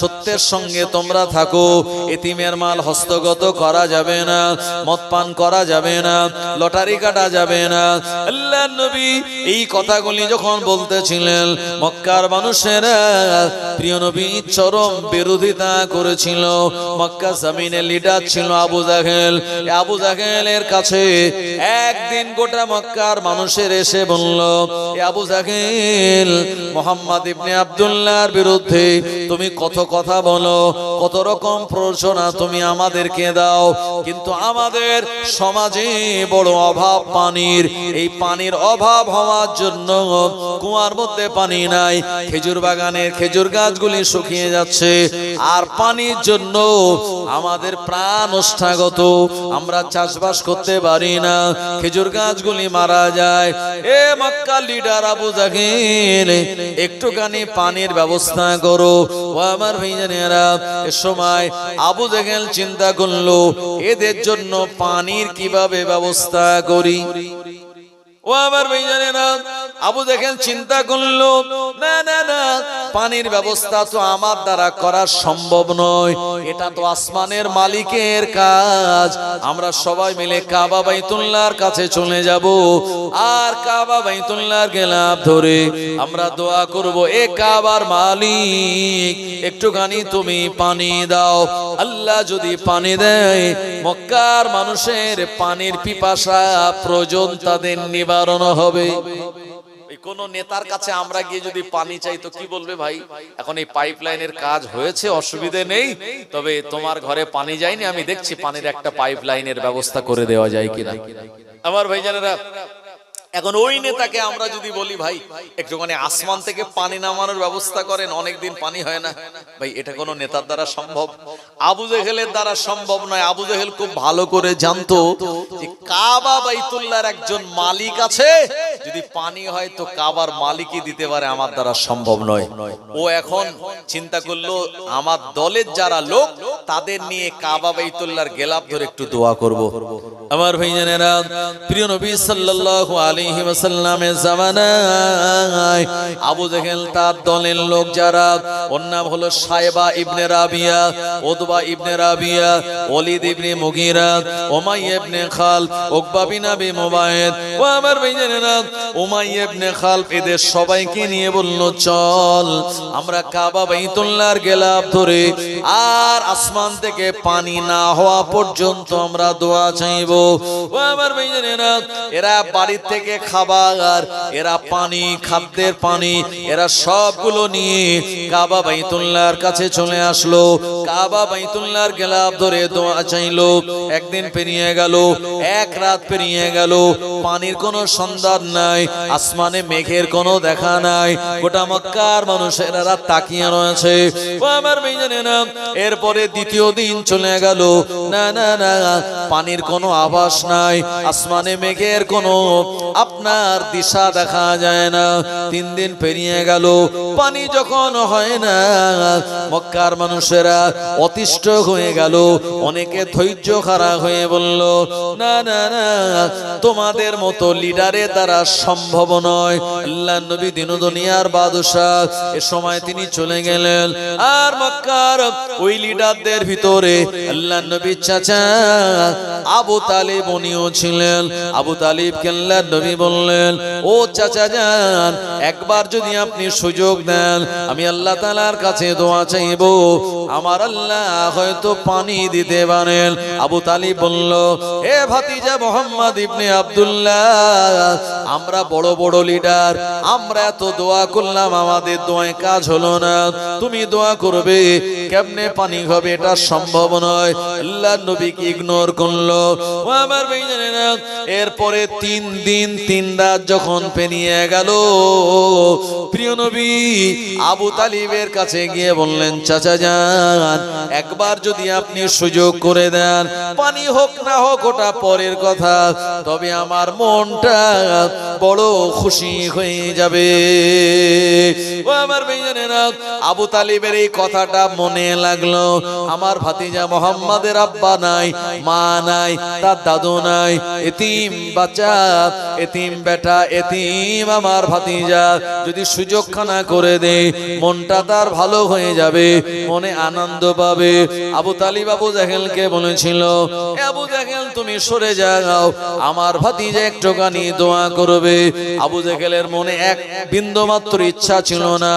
সত্যের সঙ্গে তোমরা থাকো, এতিমের মাল হস্তগত করা যাবে না, মদ পান করা যাবে না, লটারি কাটা যাবে না। আল্লাহর নবী এই কথাগুলি যখন বলতেছিলেন, মক্কার মানুষেরা প্রিয় নবী চরম বিরোধিতা করেছিল। মক্কা জমিনের লিডার ছিল আবু জাহেল। আবু জাহেলের কাছে একদিন গোটা মক্কার মানুষের এসে বলল, আবু জাহেল, মুহাম্মদ ইবনে আব্দুল্লাহর বিরুদ্ধে তুমি কত কথা বলো, কত রকম প্ররোচনা তুমি আমাদেরকে দাও, কিন্তু আমাদের সমাজে বড় অভাব পানির। এই পানির অভাব হওয়ার জন্য কুয়ার মধ্যে পানি নাই, খেজুর বাগানের খেজুর গাছগুলি শুকিয়ে যাচ্ছে, আর পানির জন্য আমাদের প্রাণ ওষ্ঠাগত, আমরা চাষবাস করতে পারি না, খেজুর গাছগুলি মারা যায়। এ মক্কা লিডার আবু জাহেল, একটুখানি পানির ব্যবস্থা করো। ও আমার ভাইজানেরা, এ সময় আবু জাহেল চিন্তা করলো, এদের জন্য পানির কিভাবে ব্যবস্থা করি। ও আমার ভাইজানেরা, আবু জাহেল চিন্তা করলো, না না না, পানির ব্যবস্থা তো আমার দ্বারা করা সম্ভব নয়, এটা তো আসমানের মালিকের কাজ। আমরা সবাই মিলে কাবা বাইতুল্লাহর কাছে চলে যাব, আর কাবা বাইতুল্লাহর গেলাপ ধরে আমরা দোয়া করব, এ কাবার মালিক একটুখানি তুমি পানি দাও। আল্লাহ যদি পানি দেয়, মক্কার মানুষের পানির পিপাসা প্রয়োজন তাদের নিবারণ হবে। কোন নেতার কাছে আমরা গিয়ে যদি পানি চাই তো কি বলবে, ভাই এখন এই পাইপলাইনের কাজ হয়েছে, অসুবিধে নেই, তবে তোমার ঘরে পানি যায়নি, আমি দেখছি পানির একটা পাইপলাইনের ব্যবস্থা করে দেওয়া যায় কিনা। আমার ভাইজানেরা, এখন ওই নেতাকে আমরা যদি বলি, ভাই একটুখানি আসমান থেকে পানি নামানোর ব্যবস্থা করেন, অনেকদিন পানি হয় না, ভাই এটা কোনো নেতার দ্বারা সম্ভব? আবু জেহেলের দ্বারা সম্ভব নয়। আবু জেহেল খুব ভালো করে জানতো যে কাবা বাইতুল্লাহর একজন মালিক আছে, যদি পানি হয় তো কাবার মালিকই দিতে পারে, আমার দ্বারা সম্ভব নয়। ও এখন চিন্তা করলো, আমার দলের যারা লোক তাদের নিয়ে কাবা বাইতুল্লাহর গেলাপ ধরে একটু দোয়া করব। আমার ভাইজানেরা, প্রিয় নবী সাল্লাল্লাহু আলাইহি ওয়াসাল্লামের জামানায় আবু জেহেল তার দলের লোক যারা, ওর নাম হলো সাইবা ইবনে রাবিয়া, উতবা ইবনে রাবিয়া, ওয়ালিদ ইবনে মুগীরা, উমাইয়া ইবনে খালফ, উকবা বিন আবি মুবাইদ, ও আমার ভাইজানেরা, উমাইয়া ইবনে খালফ, এদের সবাইকে নিয়ে বলল, চল আমরা কাবা বাইতুল্লাহর গেলাপ ধরে আর আসমান থেকে পানি না হওয়া পর্যন্ত আমরা দোয়া চাইবো। ও আমার ভাইজানেরা, এরা বাড়ির থেকে খাবার, এরা পানি, খাদ্যের পানি, এরা সবগুলো নিয়ে কাবা বাইতুল্লাহর কাছে চলে আসলো। কাবা বাইতুল্লাহর গেলাপ ধরে দোয়া চাইলো। একদিন পেরিয়ে গেল, এক রাত পেরিয়ে গেল, পানির কোনো সন্ধান নাই, আসমানে মেঘের কোনো দেখা নাই, গোটা মক্কার মানুষেরা তাকিয়ে রয়েছে। ও আমার ভাইজানেরা, এরপরে দ্বিতীয় দিন চলে গেল, না না না, পানির কোনো আভাস নাই, আসমানে মেঘের কোনো আপনার দিশা দেখা যায় না। 3 দিন পেরিয়ে গেল, পানি যখন হয় না, মক্কার মানুষেরা অতিষ্ঠ হয়ে গেল। অনেকে ধৈর্য হারা হয়ে বলল, না না না, তোমাদের মতো লিডারে দ্বারা সম্ভব নয়। আল্লাহর নবী দিন দুনিয়ার বাদশা, এ সময় তিনি চলে গেলেন। আর মক্কার ওই লিডারদের ভিতরে আল্লাহর নবীর চাচা আবু তালিব উনিও ছিলেন। আবু তালিবকে আল্লাহর নবী বললেন, ও চাচা যান, একবার যদি আপনি সুযোগ দেন, আমি আল্লাহ তাআলার কাছে দোয়া চাইব, আমার আল্লাহ হয়তো পানি দিতে পারেন। আবু তালিব বলল, হে ভাতিজা মুহাম্মদ ইবনে আব্দুল্লাহ, আমরা বড় বড় লিডার, আমরা এত দোয়া করলাম, আমাদের দোয়ায় কাজ হলো না, তুমি দোয়া করবে, কেমনে পানি হবে, এটা সম্ভব নয়। আল্লাহর নবীকে ইগনোর করলো। ও আমার ভাইজানেরা, এরপরে 3 দিন 3 রাত যখন পেরিয়ে গেল, প্রিয় নবী আবু তালিবের কাছে গিয়ে বললেন, চাচা যান, একবার যদি আপনি সুযোগ করে দেন, পানি হোক না হোক ওটা পরের কথা, তবে আমার মনটা বড় খুশি হয়ে যাবে। ও আমার ভাইজানেরা, আবু তালিবের এই কথাটা মনে লাগলো। আমার ভাতিজা মুহাম্মাদের আব্বা নাই, মা নাই, তার দাদু নাই, এতিম বাচ্চা, এতিম বেটা, এতিম আমার ভাতিজা, যদি সুযোগ খানা করে দে, মনটা তার ভালো হয়ে যাবে, মনে আনন্দ পাবে। আবু তালিব আবু জাহেলকে বলেছিল, আবু জাহেল তুমি সরে যাও, আমার ভাতিজা একটুখানি দোয়া করবে। আবু জাহেলের মনে এক বিন্দু মাত্র ইচ্ছা ছিল না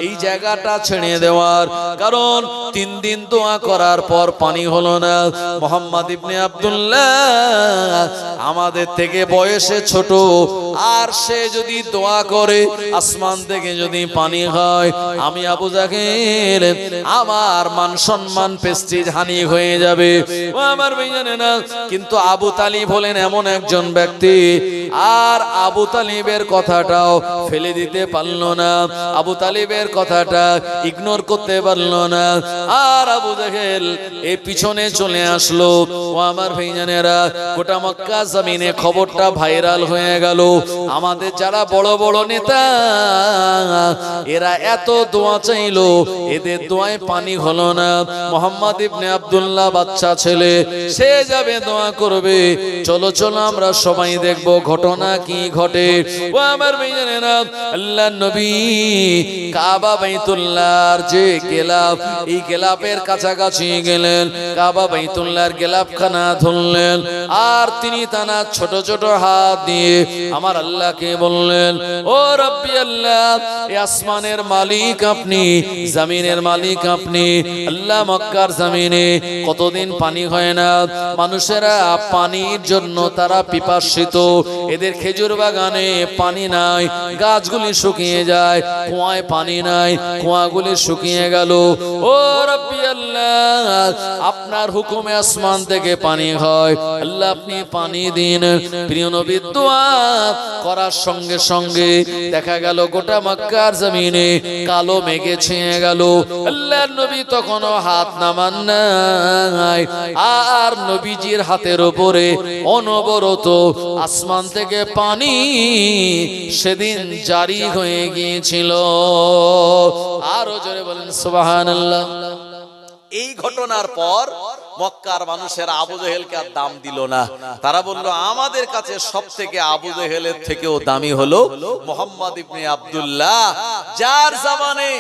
এই জায়গাটা ছেড়ে দেওয়ার, কারণ 3 দিন দোয়া করার পর পানি হলো না। মুহাম্মদ ইবনে আব্দুল্লাহ আমাদের থেকে বয়সে ছোট, আর সে যদি দোয়া করে আসমান থেকে যদি পানি হয়, আমি আবু জাহেল, আমার মান সম্মান প্রেস্টিজ হানি হয়ে যাবে। ও আমার ভাইজানেরা, কিন্তু আবু তালিব হলেন এমন একজন ব্যক্তি, আর আবু তালিবের কথাটাও ফেলে দিতে পারলো না, আবু তালিবের কথাটা ইগনোর করতে পারলো না। আর আবু জাহেল এই পিছনে চলে আসলো। ও আমার ভাইজানেরা, গোটা মক্কা জমিনে খবরটা ভাইরাল হয়ে গেল। আমাদের যারা বড় বড় নেতা, এরা এত দোয়া চাইলো, এদের দোয়ায় পানি হলো না। মুহাম্মদ ইবনে আব্দুল্লাহ বাচ্চা ছেলে, সে যাবে দোয়া করবে, চলো চলো আমরা সবাই দেখব ঘটনা কি ঘটে। ও আমার ভাইজানেরা, আল্লাহর নবী কাবা বাইতুল্লাহর যে গেলাফ, এই গেলাফের কাছাকাছি গেলেন, কাবা বাইতুল্লাহর গেলাফখানা ধরলেন, আর তিনি তানা ছোট ছোট হাত দিয়ে আমার আল্লাহকে বললেন, ও রব্বি আল্লাহ, এই আসমানের মালিক আপনি, জমিনের মালিক আপনি। আল্লাহ, মক্কার জমিনে কতদিন পানি হয় না, মানুষেরা পানির জন্য তারা পিপাসিত, এদের খেজুর বাগানে পানি নাই, গাছগুলি শুকিয়ে যায়, কুয়ায় পানি নাই, কুয়াগুলি শুকিয়ে গেল। ও রব্বি আল্লাহ, আপনার হুকুমে আসমান থেকে পানি হয়, আল্লাহ আপনি পানি দিন। প্রিয় নবীর দোয়া করার সঙ্গে সঙ্গে দেখা গেল গোটা মক্কার জমিনে কালো মেঘে ছেয়ে গেল। আল্লাহর নবী তখনও হাত নামান নাই, আর নবীজির হাতের উপরে অনবরত আসমান থেকে পানি সেদিন জারি হয়ে গিয়েছিল। আরো জোরে বলেন সুবহানাল্লাহ। এই ঘটনার পর মক্কার মানুষেরা আবু জেহেলকে আর দাম দিল না। তারা বলল, আমাদের কাছে সব থেকে আবু জেহেলের থেকেও দামি হলো মুহাম্মদ ইবনে আব্দুল্লাহ, যার জামানে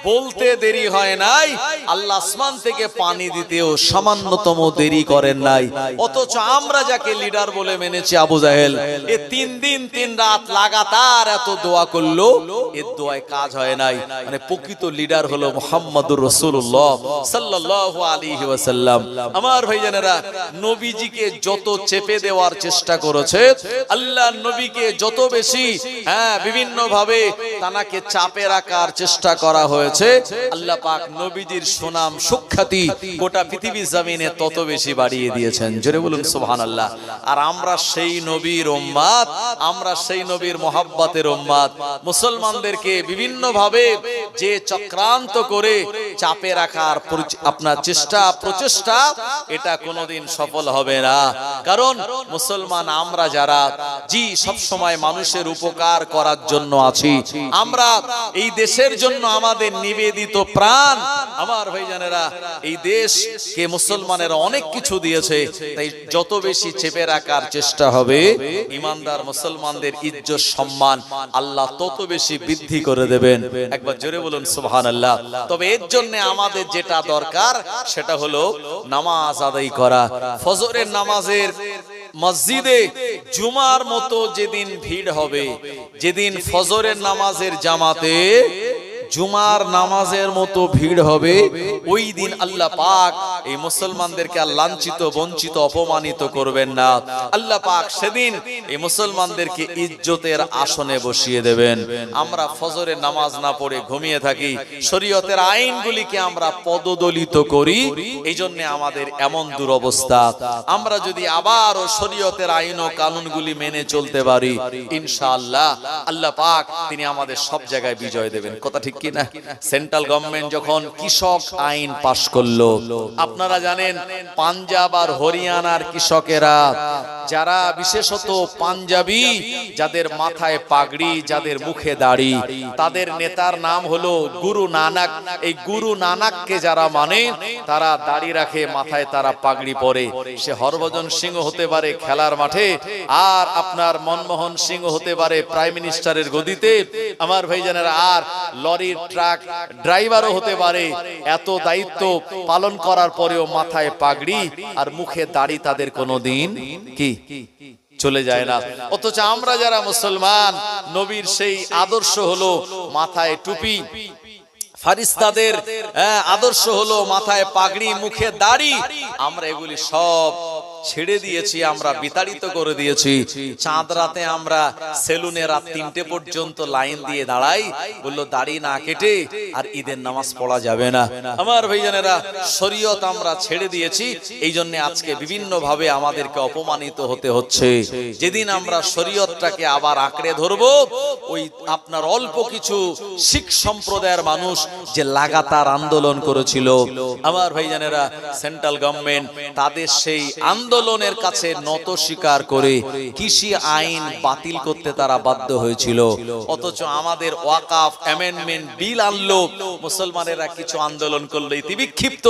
বলতে দেরি হয় নাই, আল্লাহ আসমান থেকে পানি দিতেও সামান্যতম দেরি করেন নাই। অথচ আমরা যাকে লিডার বলে মেনেছি আবু জাহেল, এ 3 দিন 3 রাত লাগাতার এত দোয়া করলো, এর দোয়ায় কাজ হয় নাই। মানে প্রকৃত লিডার হলো মুহাম্মদুর রাসূলুল্লাহ সাল্লাল্লাহু আলাইহি ওয়াসাল্লাম। আমার ভাইজানেরা, নবীজিকে যত চেপে দেওয়ার চেষ্টা করেছে, আল্লাহর নবীকে যত বেশি বিভিন্ন ভাবে তানাকে চাপে রাখার চেষ্টা করা হয়েছে, হয়েছে, আল্লাহ পাক নবীজির সুনাম সুখ্যাতি গোটা পৃথিবীর জমিনে তত বেশি বাড়িয়ে দিয়েছেন। জোরে বলুন সুবহানাল্লাহ। আর আমরা সেই নবীর উম্মত, আমরা সেই নবীর মোহাব্বতের উম্মত। মুসলমানদেরকে বিভিন্ন ভাবে যে চক্রান্ত করে চাপে রাখার আপনার প্রচেষ্টা এটা কোনোদিন সফল হবে না। কারণ মুসলমান আমরা যারা সব সময় মানুষের উপকার করার জন্য আছি, আমরা এই দেশের জন্য আমাদের নিবেদিত প্রাণ। আমার ভাইজানেরা, এই দেশকে মুসলমানেরা অনেক কিছু দিয়েছে, তাই যত বেশি চেপে রাখার চেষ্টা হবে ইমানদার মুসলমানদের ইজ্জত সম্মান আল্লাহ তত বেশি বৃদ্ধি করে দেবেন। একবার জোরে বলুন সুবহানাল্লাহ। তবে এর জন্য আমাদের যেটা দরকার সেটা হলো নামাজ আদায় করা। ফজরের নামাজের মসজিদে জুমার মতো যেদিন ভিড় হবে, যেদিন ফজরের নামাজের জামাতে জুমার নামাজের মতো ভিড় হবে, ওই দিন আল্লাহ পাক এই মুসলমানদেরকে আর লাঞ্ছিত বঞ্চিত অপমানিত করবেন না। আল্লাহ পাক সেদিন এই মুসলমানদেরকে ইজ্জতের আসনে বসিয়ে দেবেন। আমরা ফজরের নামাজ না পড়ে ঘুমিয়ে থাকি, শরীয়তের আইনগুলিকে আমরা পদদলিত করি, এই জন্য আমাদের এমন দুরবস্থা। আমরা যদি আবারও শরীয়তের আইন ও কানুনগুলি মেনে চলতে পারি, ইনশাআল্লাহ আল্লাহ পাক তিনি আমাদের সব জায়গায় বিজয় দেবেন। কথা ঠিক কিনা? সেন্ট্রাল গভর্নমেন্ট যখন কৃষক আইন পাশ করলো, আপনারা জানেন পাঞ্জাব আর হরিয়ানার কৃষকেরা, যারা বিশেষত পাঞ্জাবি, যাদের মাথায় পাগড়ি, যাদের মুখে দাড়ি, তাদের নেতার নাম হলো গুরু নানক। এই গুরু নানককে যারা মানে, তারা দাড়ি রাখে, মাথায় তারা পাগড়ি পরে। সে হরভজন সিংহ হতে পারে খেলার মাঠে, আর আপনার মনমোহন সিংহ হতে পারে প্রাইম মিনিস্টারের গদিতে, আমার ভাইজানেরা, আর লরির ট্রাক ড্রাইভারও হতে পারে। এত দায়িত্ব পালন করার পরেও মাথায় পাগড়ি আর মুখে দাড়ি তাদের কোনোদিন কি চলে যায় না। অথচ আমরা যারা মুসলমান, নবীর সেই আদর্শ হলো মাথায় টুপি, ফারিস্তাদের আদর্শ হলো মাথায় পাগড়ি মুখে দাড়ি। আমরা এগুলি সব ছেড়ে দিয়েছি, আমরা বিতাড়িত করে দিয়েছি। চাঁদ রাতে আমরা সেলুনে রাত 3টে পর্যন্ত লাইন দিয়ে দাঁড়াই, বললো দাড়ি না কেটে আর ঈদের নামাজ পড়া যাবে না। আমার ভাইজানেরা, শরীয়ত আমরা ছেড়ে দিয়েছি, এই জন্য আজকে বিভিন্ন ভাবে আমাদেরকে অপমানিত হতে হচ্ছে। যেদিন আমরা শরীয়তটাকে আবার আঁকড়ে ধরবো, ওই আপনার অল্প কিছু শিখ সম্প্রদায়ের মানুষ যে লাগাতার আন্দোলন করেছিল, আমার ভাইজানেরা, সেন্ট্রাল গভর্নমেন্ট তাদের সেই আন্দোলনের কাছে নত স্বীকার করে কৃষি আইন বাতিল করতে তারা বাধ্য হয়েছিল। অথচ আমাদের ওয়াকাফ অ্যামেন্ডমেন্ট বিল আনলো, মুসলমানেরা কিছু আন্দোলন করলো ইতিবিক্ষিপ্ত,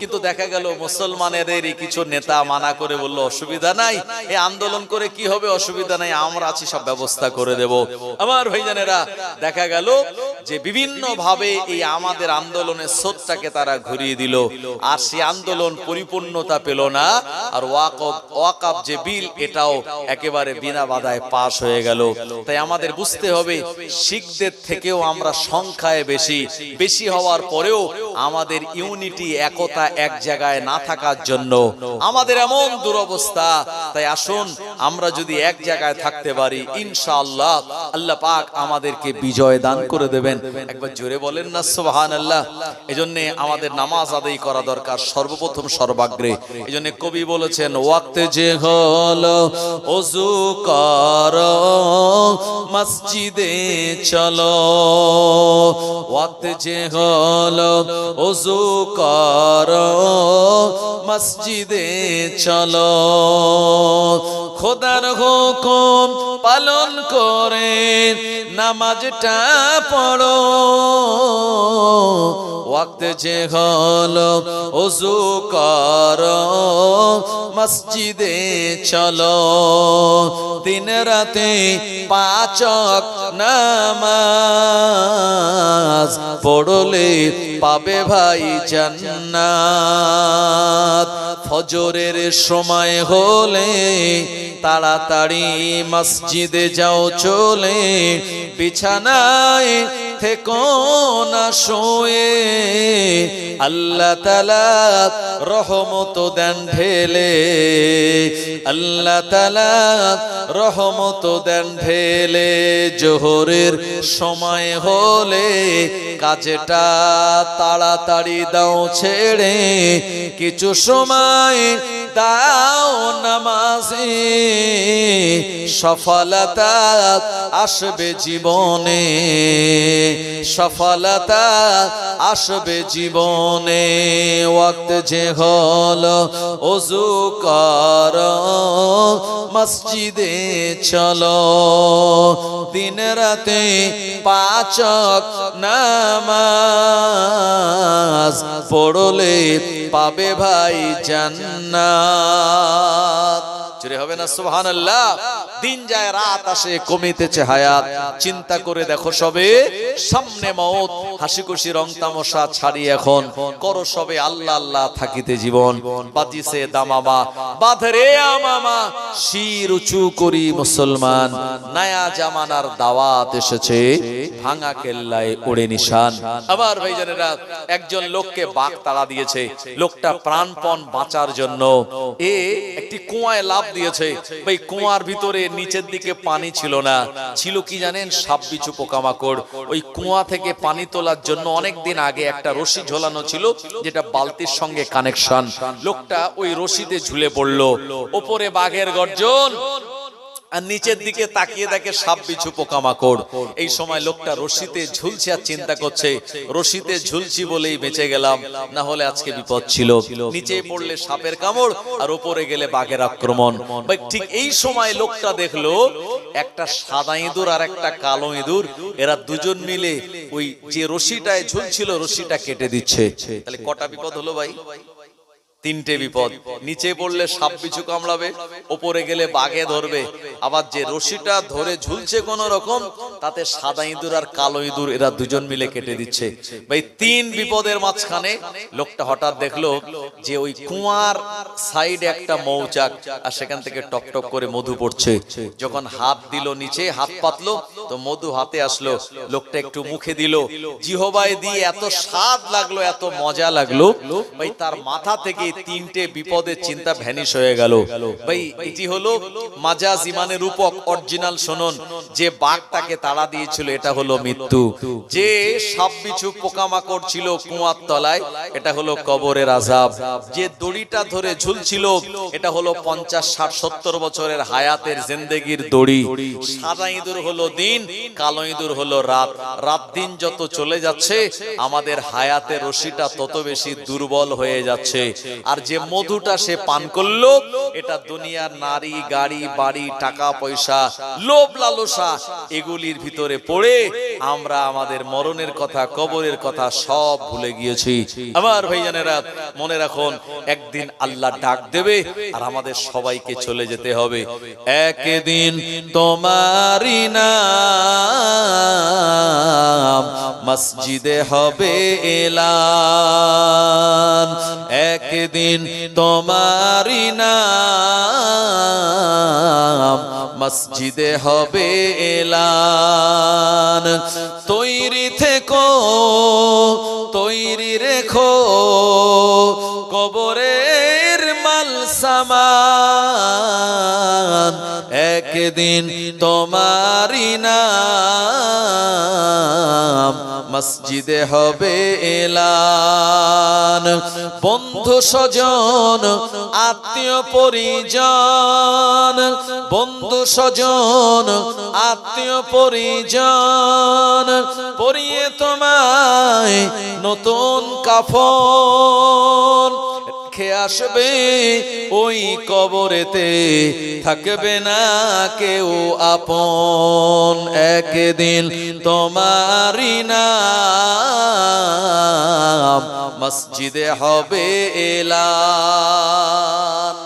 কিন্তু দেখা গেল মুসলমানেদের কিছু নেতা মানা করে বলল অসুবিধা নাই, এই আন্দোলন করে কি হবে, অসুবিধা নাই, আমরা আছি, সব ব্যবস্থা করে দেব। আমার ভাইজানেরা, দেখা গেল যে বিভিন্ন ভাবে এই আমাদের আন্দোলনের স্রোতটাকে তারা ঘুরিয়ে দিল, আর সেই আন্দোলন পরিপূর্ণতা পেল না। আর ওয়াকাফ যে বিল, এটাও একেবারে বিনা বাধায় পাশ হয়ে গেল। তাই আমাদের বুঝতে হবে, শিখদের থেকেও আমরা সংখ্যায় বেশি হওয়ার পরেও আমাদের ইউনিটি, একতা এক জায়গায় না থাকার জন্য আমাদের এমন দুরবস্থা। তাই আসুন আমরা যদি এক জায়গায় থাকতে পারি, ইনশাআল্লাহ আল্লাহ পাক আমাদেরকে বিজয় দান করে দেবেন। একবার জোরে বলেন না সুবহানাল্লাহ। এজন্য আমাদের নামাজ আদায় করা দরকার সর্বপ্রথম সর্বাগ্রে। এজন্য কবি বলেছেন, ওয়াক্তে যে হলো ওযু করো মসজিদে চলো, ওয়াক্তে যে হলো ওযু করো মসজিদে চলো, খোদার হুকুম পালন করে নামাজটা পড়ো, ওয়াক্তে যে হলো ওযু করো মসজিদে চলো, দিন রাতে 5 ওয়াক্ত নামাজ পড়লে পাবে ভাই জান্নাত। ফজরের সময় হলে তাড়াতাড়ি মসজিদে যাও চলে, বিছানায় থেকো না শুয়ে, আল্লাহ তাআলা রহমত দেন ঢেলে, আল্লাহ তাআলা রহমত দেন ঢেলে। জোহরের সময় হলে কাজটা তাড়াতাড়ি দাও ছেড়ে, কিছু সময় দাও নামাজে, সফলতা আসবে জীবনে, সফলতা আসবে জীবনে। ওয়াক্ত যে হলো ওযু কর, মসজিদে চলো, দিন রাতে 5 ওয়াক্ত নামাজ পড়লে পাবে ভাই জান্নাত। চুরি হবে না সুবহানাল্লাহ। দিন যায় রাত আসে, কমিতেছে হায়াত। চিন্তা করে দেখো সবে সামনে মওত, হাসি খুশি রং তামাশা ছাড়ি এখন করো সবে আল্লাহ আল্লাহ থাকিতে জীবন। বাজিছে দামামা বাধরে আমামা, শির উঁচু করি মুসলমান, নয়া জামানার দাওয়াত এসেছে, ভাঙা কেল্লায় ওড়ে নিশান। আবার ভাইজানেরা, একজন লোককে বাঘ তাড়া দিয়েছে। লোকটা প্রাণপণ বাঁচার জন্য একটি কুয়ায় লাফ দিয়েছে। ভাই কুয়ার ভিতরে নিচের দিকে পানি ছিল না, ছিল কি জানেন? সাপ বিচ্ছু পোকামাকড়। ওই কুয়া থেকে পানি তোলার জন্য অনেকদিন আগে একটা রশি ঝোলানো ছিল, যেটা বালতির সঙ্গে কানেকশন। লোকটা ওই রশিতে ঝুলে পড়লো। ওপরে বাঘের গর্জন, আর নিচের দিকে তাকিয়ে দেখে সাপ বিচ্ছু পোকামাকড়। এই সময় লোকটা রশিতে ঝুলছে আর চিন্তা করছে, রশিতে ঝুলছি বলেই বেঁচে গেলাম, না হলে আজকে বিপদ ছিল। নিচে পড়লে সাপের কামড়, আর উপরে গেলে বাঘের আক্রমণ। ভাই ঠিক এই সময় লোকটা দেখলো একটা সাদা ইঁদুর আর একটা কালো ইঁদুর, এরা দুজন মিলে ওই যে রশিটায় ঝুলছিল রশিটা কেটে দিচ্ছে। তাহলে কটা বিপদ হলো ভাই? 3টে বিপদ। নিচে পড়লে সাপ বিচ্ছু কামড়াবে, উপরে গেলে বাঘে ধরবে, আবার যে রশিটা ধরে ঝুলছে কোন রকম, তাতে সাদা ইঁদুর আর কালো ইঁদুর এরা দুজন মিলে কেটে দিচ্ছে। ভাই 3 বিপদের মাঝখানে লোকটা হঠাৎ দেখলো যে ওই কুয়ার সাইডে একটা মৌচাক, আর সেখান থেকে টপ টপ করে মধু পড়ছে। যখন হাত দিল নিচে, হাত পাতলো তো মধু হাতে আসলো। লোকটা একটু মুখে দিল, জিহবায় দিয়ে এত স্বাদ লাগলো, এত মজা লাগলো, ভাই তার মাথা থেকে 3টে বিপদের চিন্তা ভ্যানিশ হয়ে গেল। ভাই এটি হলো মাজাজ ইমানের রূপক, অরিজিনাল। শুনুন, যে বাঘটাকে তাড়া দিয়েছিল এটা হলো মৃত্যু, যে সাপ বিচ্ছু পোকামাকড় ছিল কুয়ার তলায় এটা হলো কবরের আযাব, যে দড়িটা ধরে ঝুলছিল এটা হলো 50, 60, 70 বছরের হায়াতের জিন্দেগির দড়ি। সাদা ইঁদুর হলো দিন, কালো ইঁদুর হলো রাত। রাত দিন যত চলে যাচ্ছে আমাদের হায়াতের রশিটা তত বেশি দুর্বল হয়ে যাচ্ছে। আর যে মধুটা সে পান করলো, এটা দুনিয়ার নারী, গাড়ি, বাড়ি, টাকা পয়সা, লোভ লালসা, এগুলির ভিতরে পড়ে আমরা আমাদের মরণের কথা, কবরের কথা সব ভুলে গিয়েছি। আমার ভাইজানেরা মনে রাখুন, একদিন আল্লাহ ডাক দেবে আর আমাদের সবাইকে চলে যেতে হবে। একদিন তোমারই নাম মসজিদে হবে এলান, একদিন তোমারই নাম মসজিদে হবে এলান। তৈরি থেকো, তৈরি রেখো কবরের মাল সামান, একদিন তোমারই নাম মসজিদে হবে এলান। বন্ধু স্বজন আত্মীয় পরিজন, বন্ধু স্বজন আত্মীয় পরিজন পরিয়ে তোমায় নতুন কাফন, রেখে আসবে ওই কবরেতে, থাকবে না কেউ আপন। একদিন তোমারই নাম মসজিদে হবে এলান।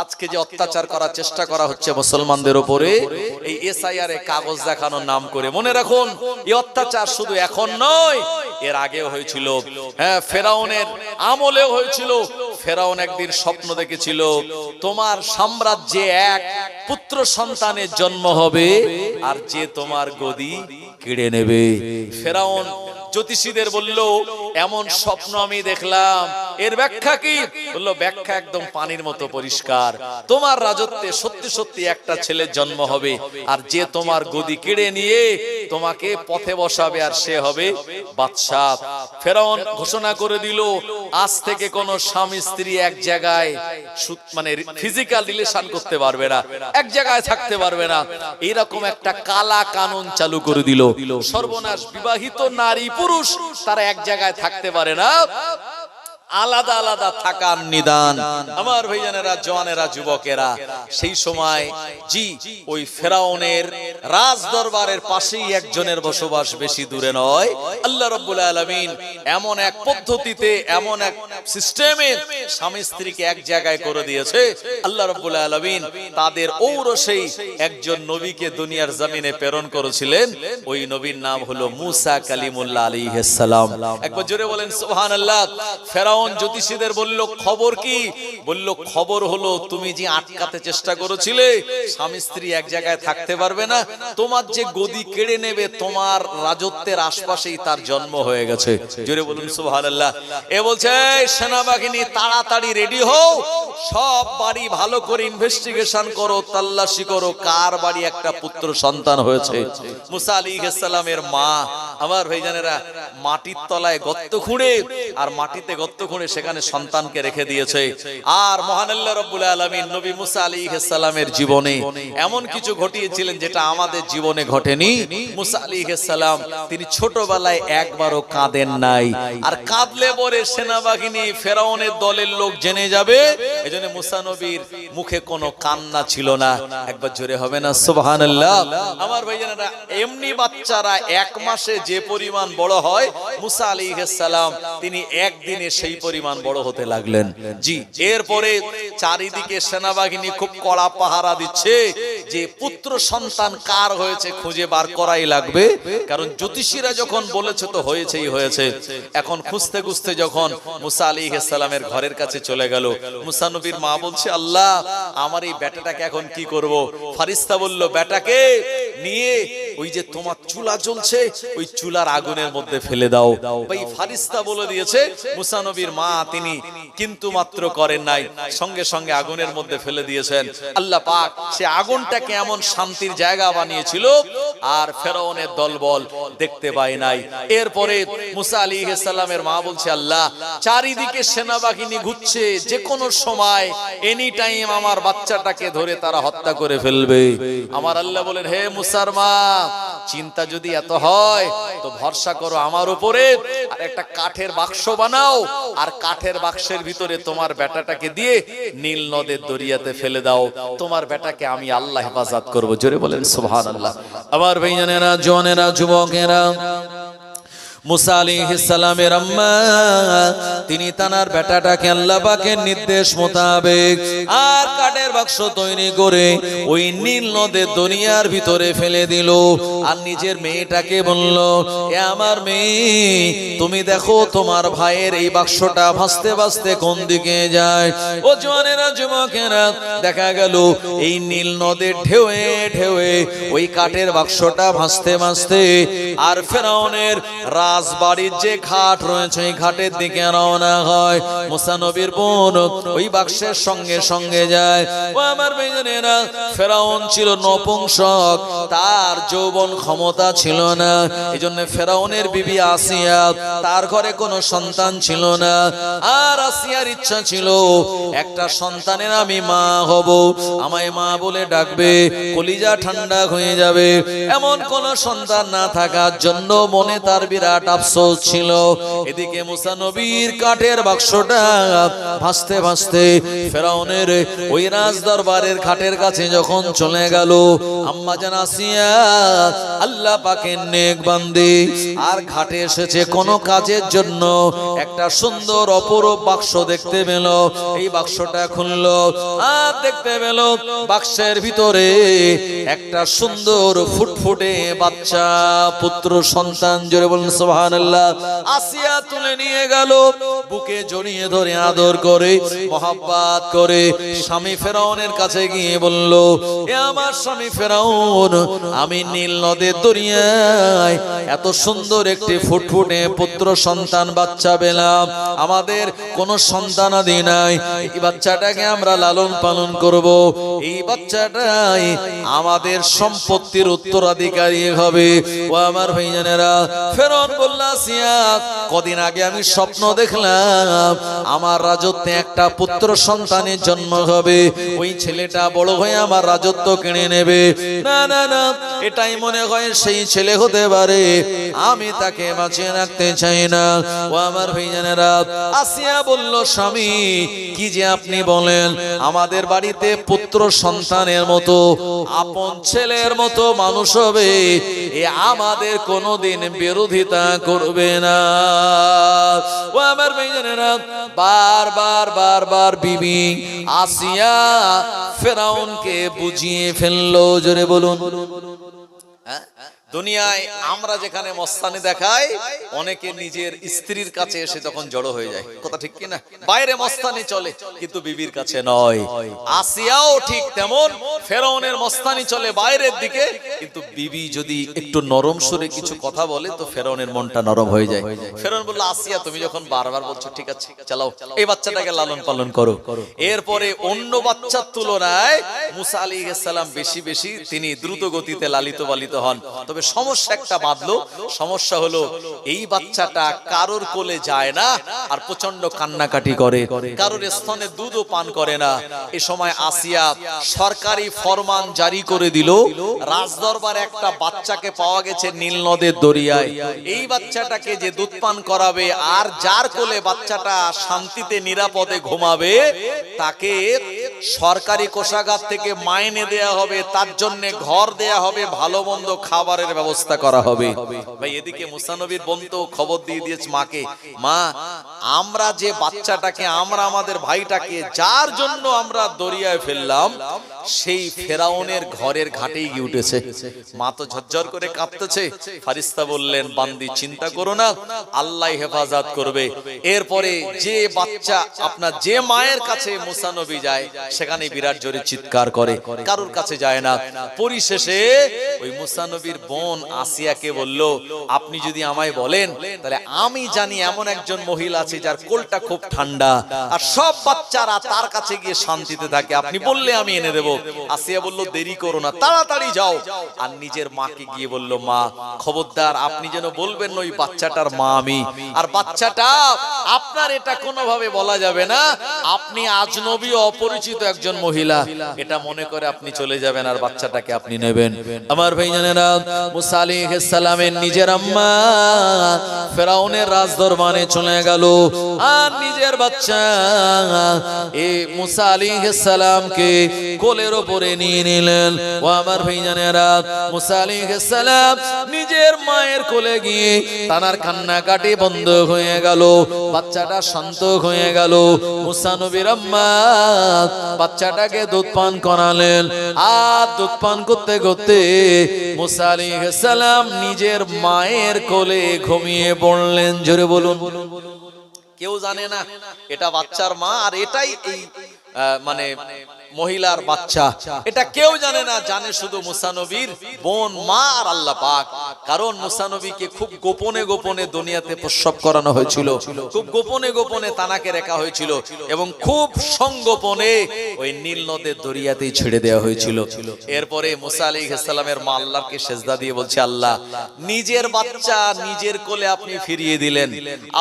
আজকে যে অত্যাচার করার চেষ্টা করা হচ্ছে মুসলমানদের উপরে, এই এসআইআর এ কাগজ দেখানোর নাম করে, মনে রাখুন এই অত্যাচার শুধু এখন নয়, এর আগেও হয়েছিল। হ্যাঁ, ফেরাউনের আমলেও হয়েছিল। ফেরাউন একদিন স্বপ্ন দেখেছিল, তোমার সাম্রাজ্যে এক পুত্র সন্তানের জন্ম হবে আর যে তোমার গদি কেড়ে নেবে। ফেরাউন জ্যোতিষীদের বলল এমন স্বপ্ন আমি দেখলাম, এর ব্যাখ্যা কি? বললো ব্যাখ্যা একদম পানির মতো পরিষ্কার। তোমার রাজত্বে সত্যি সত্যি একটা ছেলের জন্ম হবে, আর যে তোমার গদি কেড়ে নিয়ে তোমাকে পথে বসাবে আর সে হবে বাদশাহ। ফেরাউন ঘোষণা করে দিল আজ থেকে কোন স্বামী স্ত্রী এক জায়গায় মানে ফিজিক্যাল রিলেশন করতে পারবে না, এক জায়গায় থাকতে পারবে না। এরকম একটা কালা কানুন চালু করে দিল। সর্বনাশ, বিবাহিত নারী পুরুষ তারা এক জায়গায় থাকতে পারে না, আলাদা আলাদা থাকার নিদান। আমার ভাইজানেরা, জওয়ানেরা, যুবকেরা, সেই সময় জি ওই ফেরাউনের রাজ দরবারের পাশেই একজনের বসবাস, বেশি দূরে নয়। আল্লাহ রাব্বুল আলামিন এমন এক পদ্ধতিতে, এমন এক সিস্টেমে স্বামী স্ত্রীকে এক জায়গায় করে দিয়েছে। আল্লাহ রাব্বুল আলামিন তাদের ঔরসেই একজন নবীকে দুনিয়ার জমিনে প্রেরণ করেছিলেন। ওই নবীর নাম হলো মুসা কালিমুল্লাহ আলাইহিস সালাম। একবার জোরে বলেন সুবহানাল্লাহ। ফেরাউন জ্যোতিষীদের বলল খবর কি? বলল খবর হলো তুমি যে আটকাতে চেষ্টা করেছিলে স্বামী স্ত্রী এক জায়গায় থাকতে পারবে না, তোমার যে গদি কেড়ে নেবে তোমার রাজত্বের আশপাশেই তার জন্ম হয়ে গেছে। জোরে বলুন সুবহানাল্লাহ। এ বলছে সেনাবাহিনী তাড়াতাড়ি রেডি হও, সব বাড়ি ভালো করে ইনভেস্টিগেশন করো, তাল্লাশি করো কার বাড়ি একটা পুত্র সন্তান হয়েছে। মুসা আলাইহিস সালামের মা, আমার ভাইজানেরা, মাটির তলায় গর্ত খুঁড়ে, আর মাটিতে গর্ত খুঁড়ে সেখানে সন্তানকে রেখে দিয়েছে। আর মহান আল্লাহ রাব্বুল আলামিন নবী মুসা আলাইহিস সালামের জীবনে এমন কিছু ঘটিয়েছিলেন যেটা আমাদের জীবনে ঘটেনি। মুসা আলাইহিস সালাম তিনি ছোটবেলায় একবারও কাঁদেন নাই, আর কাঁদলে পরে সেনাবাহিনী ফেরাউনের দলের লোক জেনে যাবে, এজন্য মুসা নবীর মুখে কোনো কান্না ছিল না। একবার জোরে হবে না সুবহানাল্লাহ। আমার ভাইজানেরা, এমনি বাচ্চারা এক মাসে যে পরিমাণ বড় হয়, মুসা আলাইহিস সালাম তিনি একদিনে সেই পরিমাণ বড় হতে লাগলেন। জি, এরপরে চারিদিকে সেনাবাহিনী খুব কড়া পাহারা দিচ্ছে যে পুত্র সন্তান কার হয়েছে খুঁজে বার করাই লাগবে, কারণ জ্যোতিষীরা যখন বলেছে তো হয়েছেই হয়েছে। এখন খুঁজতে খুঁজতে যখন মুসা আলাইহিস সালামের ঘরের কাছে চলে গেল, মুসা নবীর মা বলছে আল্লাহ আমার এই বেটাটাকে এখন কি করব? ফারিস্তা বলল বেটাকে নিয়ে ওই যে তোমার চুলা জ্বলছে ওই চুলার আগুনের মধ্যে ফেলে দাও। ভাই ফারিস্তা বলে দিয়েছে। মুসা নবীর মা তিনি কিন্তু মাত্র করেন নাই, সঙ্গে সঙ্গে আগুনের মধ্যে ফেলে দিয়েছেন। আল্লাহ পাক সে আগুনটাকে এমন শান্তির জায়গা বানিয়েছিল আর ফেরাউনের দলবল দেখতে পায় নাই। এরপরে মুসা আলাইহিস সালামের মা বলছে আল্লাহ চারিদিকে সেনাবাহিনী ঘুরছে, যে কোনো সময় এনি টাইম আমার বাচ্চাটাকে ধরে তারা হত্যা করে ফেলবে। আমার আল্লাহ বলেন হে মুসার মা, চিন্তা যদি এত হয় তো ভরসা করো আমার উপরে, আর একটা কাঠের বাক্স বানাও, আর কাঠের বাক্সের ভিতরে তোমার বেটাটাকে দিয়ে নীল নদের দরিয়াতে ফেলে দাও, তোমার বেটাকে আমি আল্লাহ হেফাজত করব। জোরে বলেন সুবহানাল্লাহ। আমার ভাইজানেরা, জওয়ানেরা, যুবকেরা, মুসা আলাইহিস সালামের আম্মা তিনি তানার বেটাটাকে আল্লাহ পাকের নির্দেশ মোতাবেক আর কাঠের বাক্স তৈরি করে ওই নীল নদের দুনিয়ার ভিতরে ফেলে দিল। আর নিজের মেয়েটাকে বলল এ আমার মেয়ে, তুমি দেখো তোমার ভাইয়ের এই বাক্সটা ভাসতে ভাসতে কোন দিকে যায়। ও জওয়ানেরা, যুবকেরা, দেখা গেল এই নীল নদের ঢেউয়ে ঢেউয়ে ওই কাঠের বাক্সটা ভাসতে ভাসতে আর ফেরাউনের রাজবাড়ির যে ঘাট রয়েছে এই ঘাটের দিকে রওনা হয়। মুসা নবীর বোন ওই বাক্সের সঙ্গে সঙ্গে যায়। ও আমার ভাইজানেরা, ফেরাউন ছিল নপুংসক, তার যৌবন ক্ষমতা ছিল না, এজন্য ফেরাউনের বিবি আসিয়া তার ঘরে কোনো সন্তান ছিল না। আর আসিয়ার ইচ্ছা ছিল একটা সন্তানের আমি মা হব, আমায় মা বলে ডাকবে, কলিজা ঠান্ডা হয়ে যাবে। এমন কোন সন্তান না থাকার জন্য মনে তার বিরাট আফসোস ছিল। এদিকে মুসা নবীর কাঠের বাক্সটা ভাসতে ভাসতে ফেরাউনের ওই রাজ দরবারের ঘাটের কাছে যখন চলে গেল, আম্মা জান আসিয়া আল্লাহ পাকের নেক বান্দি আর ঘাটে এসেছে কোন কাজের জন্য, একটা সুন্দর অপরূপ বাক্স দেখতে পেল। এই বাক্সটা খুললো আর দেখতে পেল বাক্সের ভিতরে একটা সুন্দর ফুটফুটে বাচ্চা পুত্র সন্তান। জোরে বলেন সুবহানাল্লাহ। আসিয়া তুলে নিয়ে গেল, বুকে জড়িয়ে ধরে আদর করে মহব্বত করে স্বামী ফেরাউনের কাছে গিয়ে বলল এ আমার স্বামী ফেরাউন, আমি নীল নদের দরিয়ায় এত সুন্দর একটি ফুটফুটে পুত্র সন্তান বাচ্চা পেলাম, আমাদের কোনো সন্তানাদি নাই, এই বাচ্চাটাকে আমরা লালন পালন করব, এই বাচ্চাটাই আমাদের সম্পত্তির উত্তরাধিকারী হবে। ও আমার ভাইজানেরা, ফেরাউন বলল, আসিয়া কদিন আগে আমি স্বপ্ন দেখলাম আমার রাজত্বে একটা পুত্র সন্তানের জন্ম হবে, ওই ছেলেটা বড় হয়ে আমার রাজত্ব কিনে নেবে। না না না, এটাই মনে হয় সেই ছেলে হতে পারে, আমি তাকে বাঁচিয়ে রাখতে চাই না। ও আমার ভাইজানেরা, আসিয়া বলল, স্বামী কি যে আপনি বলেন, আমাদের বাড়িতে পুত্র সন্তানের মতো আপন ছেলের মতো মানুষ হবে, এ আমাদের কোনোদিন বিরোধিতা করবে না। ও আমার ভাইজানেরা, বারবার বিবি আসিয়া ফেরাউনকে বুঝিয়ে ফেললো। জোরে বলুন। দুনিয়ায় আমরা যেখানে মস্তানি দেখাই, অনেকে নিজের স্ত্রীর কাছে এসে তখন জড়ো হয়ে যায়, কথা ঠিক কিনা? বাইরে মস্তানি চলে কিন্তু বিবির কাছে নয়। আসিয়াও ঠিক তেমন, ফেরাউনের মস্তানি চলে বাইরের দিকে, কিন্তু বিবি যদি একটু নরম সুরে কিছু কথা বলে তো ফেরাউনের মনটা নরম হয়ে যায়। ফেরাউন বলল, আসিয়া তুমি যখন বারবার বলছো, ঠিক আছে চালাও, এই বাচ্চাটাকে লালন পালন করো। এরপরে অন্য বাচ্চার তুলনায় মুসা আলাইহিস সালাম বেশি তিনি দ্রুত গতিতে লালিত পালিত হন। তবে সমস্যা একটা বাঁধলো, সমস্যা হলো এই বাচ্চাটা কারোর কোলে যায় না আর প্রচন্ড কান্নাকাটি করে, কারোর স্তনে দুধও পান করে না। এ সময় আসিয়া সরকারি ফরমান জারি করে দিল, রাজদরবারে একটা বাচ্চাকে পাওয়া গেছে নীল নদের দরিয়ায়, এই বাচ্চাটাকে যে দুধ পান করাবে আর যার কোলে বাচ্চাটা শান্তিতে নিরাপদে ঘুমাবে, তাকে সরকারি কোষাগার থেকে মাইনে দেয়া হবে, তার জন্য ঘর দেয়া হবে, ভালো মন্দ খাবারের ব্যবস্থা করা হবে। ভাই এদিকে মুসা নবীর বোন তো খবর দিয়ে দিয়েছে মাকে, মা আমরা যে বাচ্চাটাকে, আমরা আমাদের ভাইটাকে যার জন্য আমরা দরিয়ায় ফেললাম, সেই ফেরাউনের ঘরের ঘাটেই গিয়ে উঠেছে। মা তো ঝরঝর করে কাঁদতেছে। ফারিস্তা বললেন, বান্দি চিন্তা করো না, আল্লাহ হেফাজত করবে। এরপরে যে বাচ্চা আপনার যে মায়ের কাছে মুসা নবী যায়, সেখানে বিরাট জোরে চিৎকার করে, কারোর কাছে যায় না। পরিশেষে ওই মুসা নবীর বোন আসিয়াকে বলল, আপনি যদি আমায় বলেন তাহলে আমি জানি এমন একজন মহিলা আছে যার কোলটা খুব ঠান্ডা আর সব বাচ্চারা তার কাছে গিয়ে শান্তিতে থাকে, আপনি বললে আমি এনে দেব। আসিয়া বলল, দেরি করো না, তাড়াতাড়ি যাও। আর নিজের মাকে গিয়ে বলল, মা খবরদার আপনি যেন বলবেন ওই বাচ্চাটার মা আমি, আর বাচ্চাটা আপনার, এটা কোনোভাবে বলা যাবে না, আপনি আজনবী অপরিচিত একজন মহিলা, এটা মনে করে আপনি চলে যাবেন আর বাচ্চাটাকে আপনি নেবেন। আমার ভাইজানেরা, মুসা আলাইহিস সালামের নিজের আম্মা ফেরাউনের রাজদরবারে চলে গেল আর নিজের বাচ্চা এই মুসা আলাইহিস সালামকে কোলের উপরে নিয়ে নিলেন। ও আমার ভাইজানেরা, মুসা আলাইহিস সালাম নিজের মায়ের কোলে গিয়ে তানার কান্নাকাটি বন্ধ হয়ে গেল, বাচ্চাটা শান্ত হয়ে গেল। মুসা নবীর আম্মা বাচ্চাটাকে দুধ পান করালেন আর দুধ পান করতে করতে মুসা আলাইহিস সালাম নিজের মায়ের কোলে ঘুমিয়ে পড়লেন। জোরে বলুন। কেউ জানে না এটা বাচ্চার মা আর এটাই এই মানে মহিলার বাচ্চা, এটা কেউ জানে না, জানে শুধু মুসা নবীর বোন, মা আর আল্লাহ পাক। কারণ মুসা নবীকে খুব গোপনে গোপনে দুনিয়াতে প্রসব করানো হয়েছিল, খুব গোপনে গোপনে তানাকে রাখা হয়েছিল এবং খুব সংগোপনে ওই নীল নদের দরিয়াতেই ছেড়ে দেওয়া হয়েছিল। এরপরে মুসা আলাইহিস সালামের মা আল্লাহকে সেজদা দিয়ে বলছে, আল্লাহ নিজের বাচ্চা নিজের কোলে আপনি ফিরিয়ে দিলেন,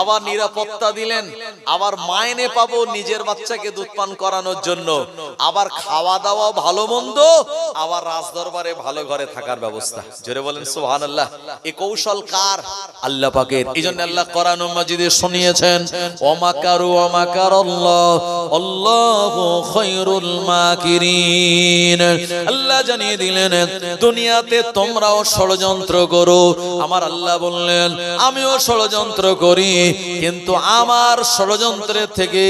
আবার নিরাপত্তা দিলেন, আবার মাইনে পাবো নিজের বাচ্চাকে দুধ পান করানোর জন্য, আবার খাওয়া দাওয়া ভালো মন্দ, আবার রাজদরবারে ভালো ঘরে থাকার ব্যবস্থা। জোরে বলেন সুবহানাল্লাহ। এই কৌশল কার? আল্লাহ পাকের। এইজন্য আল্লাহ কোরআন মাজিদে শুনিয়েছেন, ওমাকারু ওমাকারাল্লাহ আল্লাহু খায়রুল মাকিরিন। আল্লাহ জানিয়ে দিলেন দুনিয়াতে তোমরাও ষড়যন্ত্র করো, আমার আল্লাহ বললেন আমিও ষড়যন্ত্র করি, কিন্তু আমার ষড়যন্ত্রের থেকে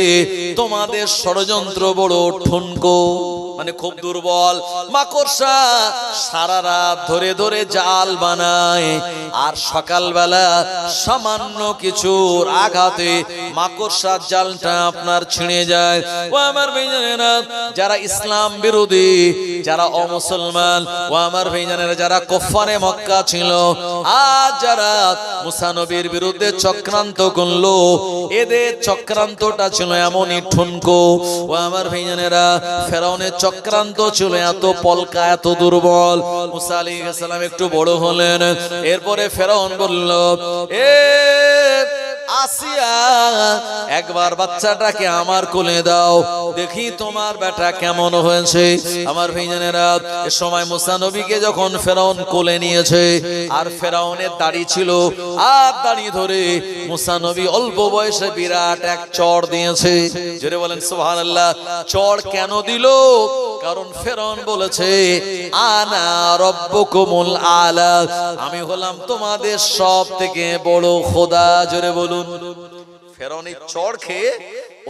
তোমাদের ষড়যন্ত্র বড় ঠুনকো। মানে খুব দুর্বল। মাকড়সা সারা রাত ধরে ধরে জাল বানায়, আর সকালবেলা সামান্য কিছুর আঘাতে মাকড়সার জালটা আপনার ছিঁড়ে যায়। ও আমার ভাইজানেরা, যারা ইসলাম বিরোধী, যারা অমুসলমান, ও আমার ভাইজানেরা, যারা কুফারে মক্কা ছিল, আজ যারা মুসা নবীর বিরুদ্ধে চক্রান্ত করলো, এদের চক্রান্তটা ছিল এমনই ঠুনকো। ও আমার ভাইজানেরা, ফেরাউনের চক্রান্ত ছিল এত পলকা, এত দুর্বল। মুসা আলাইহিস সালাম একটু বড় হলেন, এরপরে ফেরাউন বলল, এ আসিয়া, একবার বাচ্চাটাকে আমার কোলে দাও, দেখি তোমার বেটা কেমন হয়েছে। আমার ভাইজানেরা, এ সময় মুসা নবীকে যখন ফেরাউন কোলে নিয়েছে, আর ফেরাউনের দাড়ি ছিল, আর দাড়ি ধরে মুসা নবী অল্প বয়সে বিরাট এক চড় দিয়েছে। জোরে বলেন সুবহানাল্লাহ। চড় কেন দিল? কারণ ফেরাউন বলেছে, আনা রব্বুকুমুল আলা, আমি হলাম তোমাদের সব থেকে বড় খোদা। জোরে বলুন। ফেরাউনের চড় খেয়ে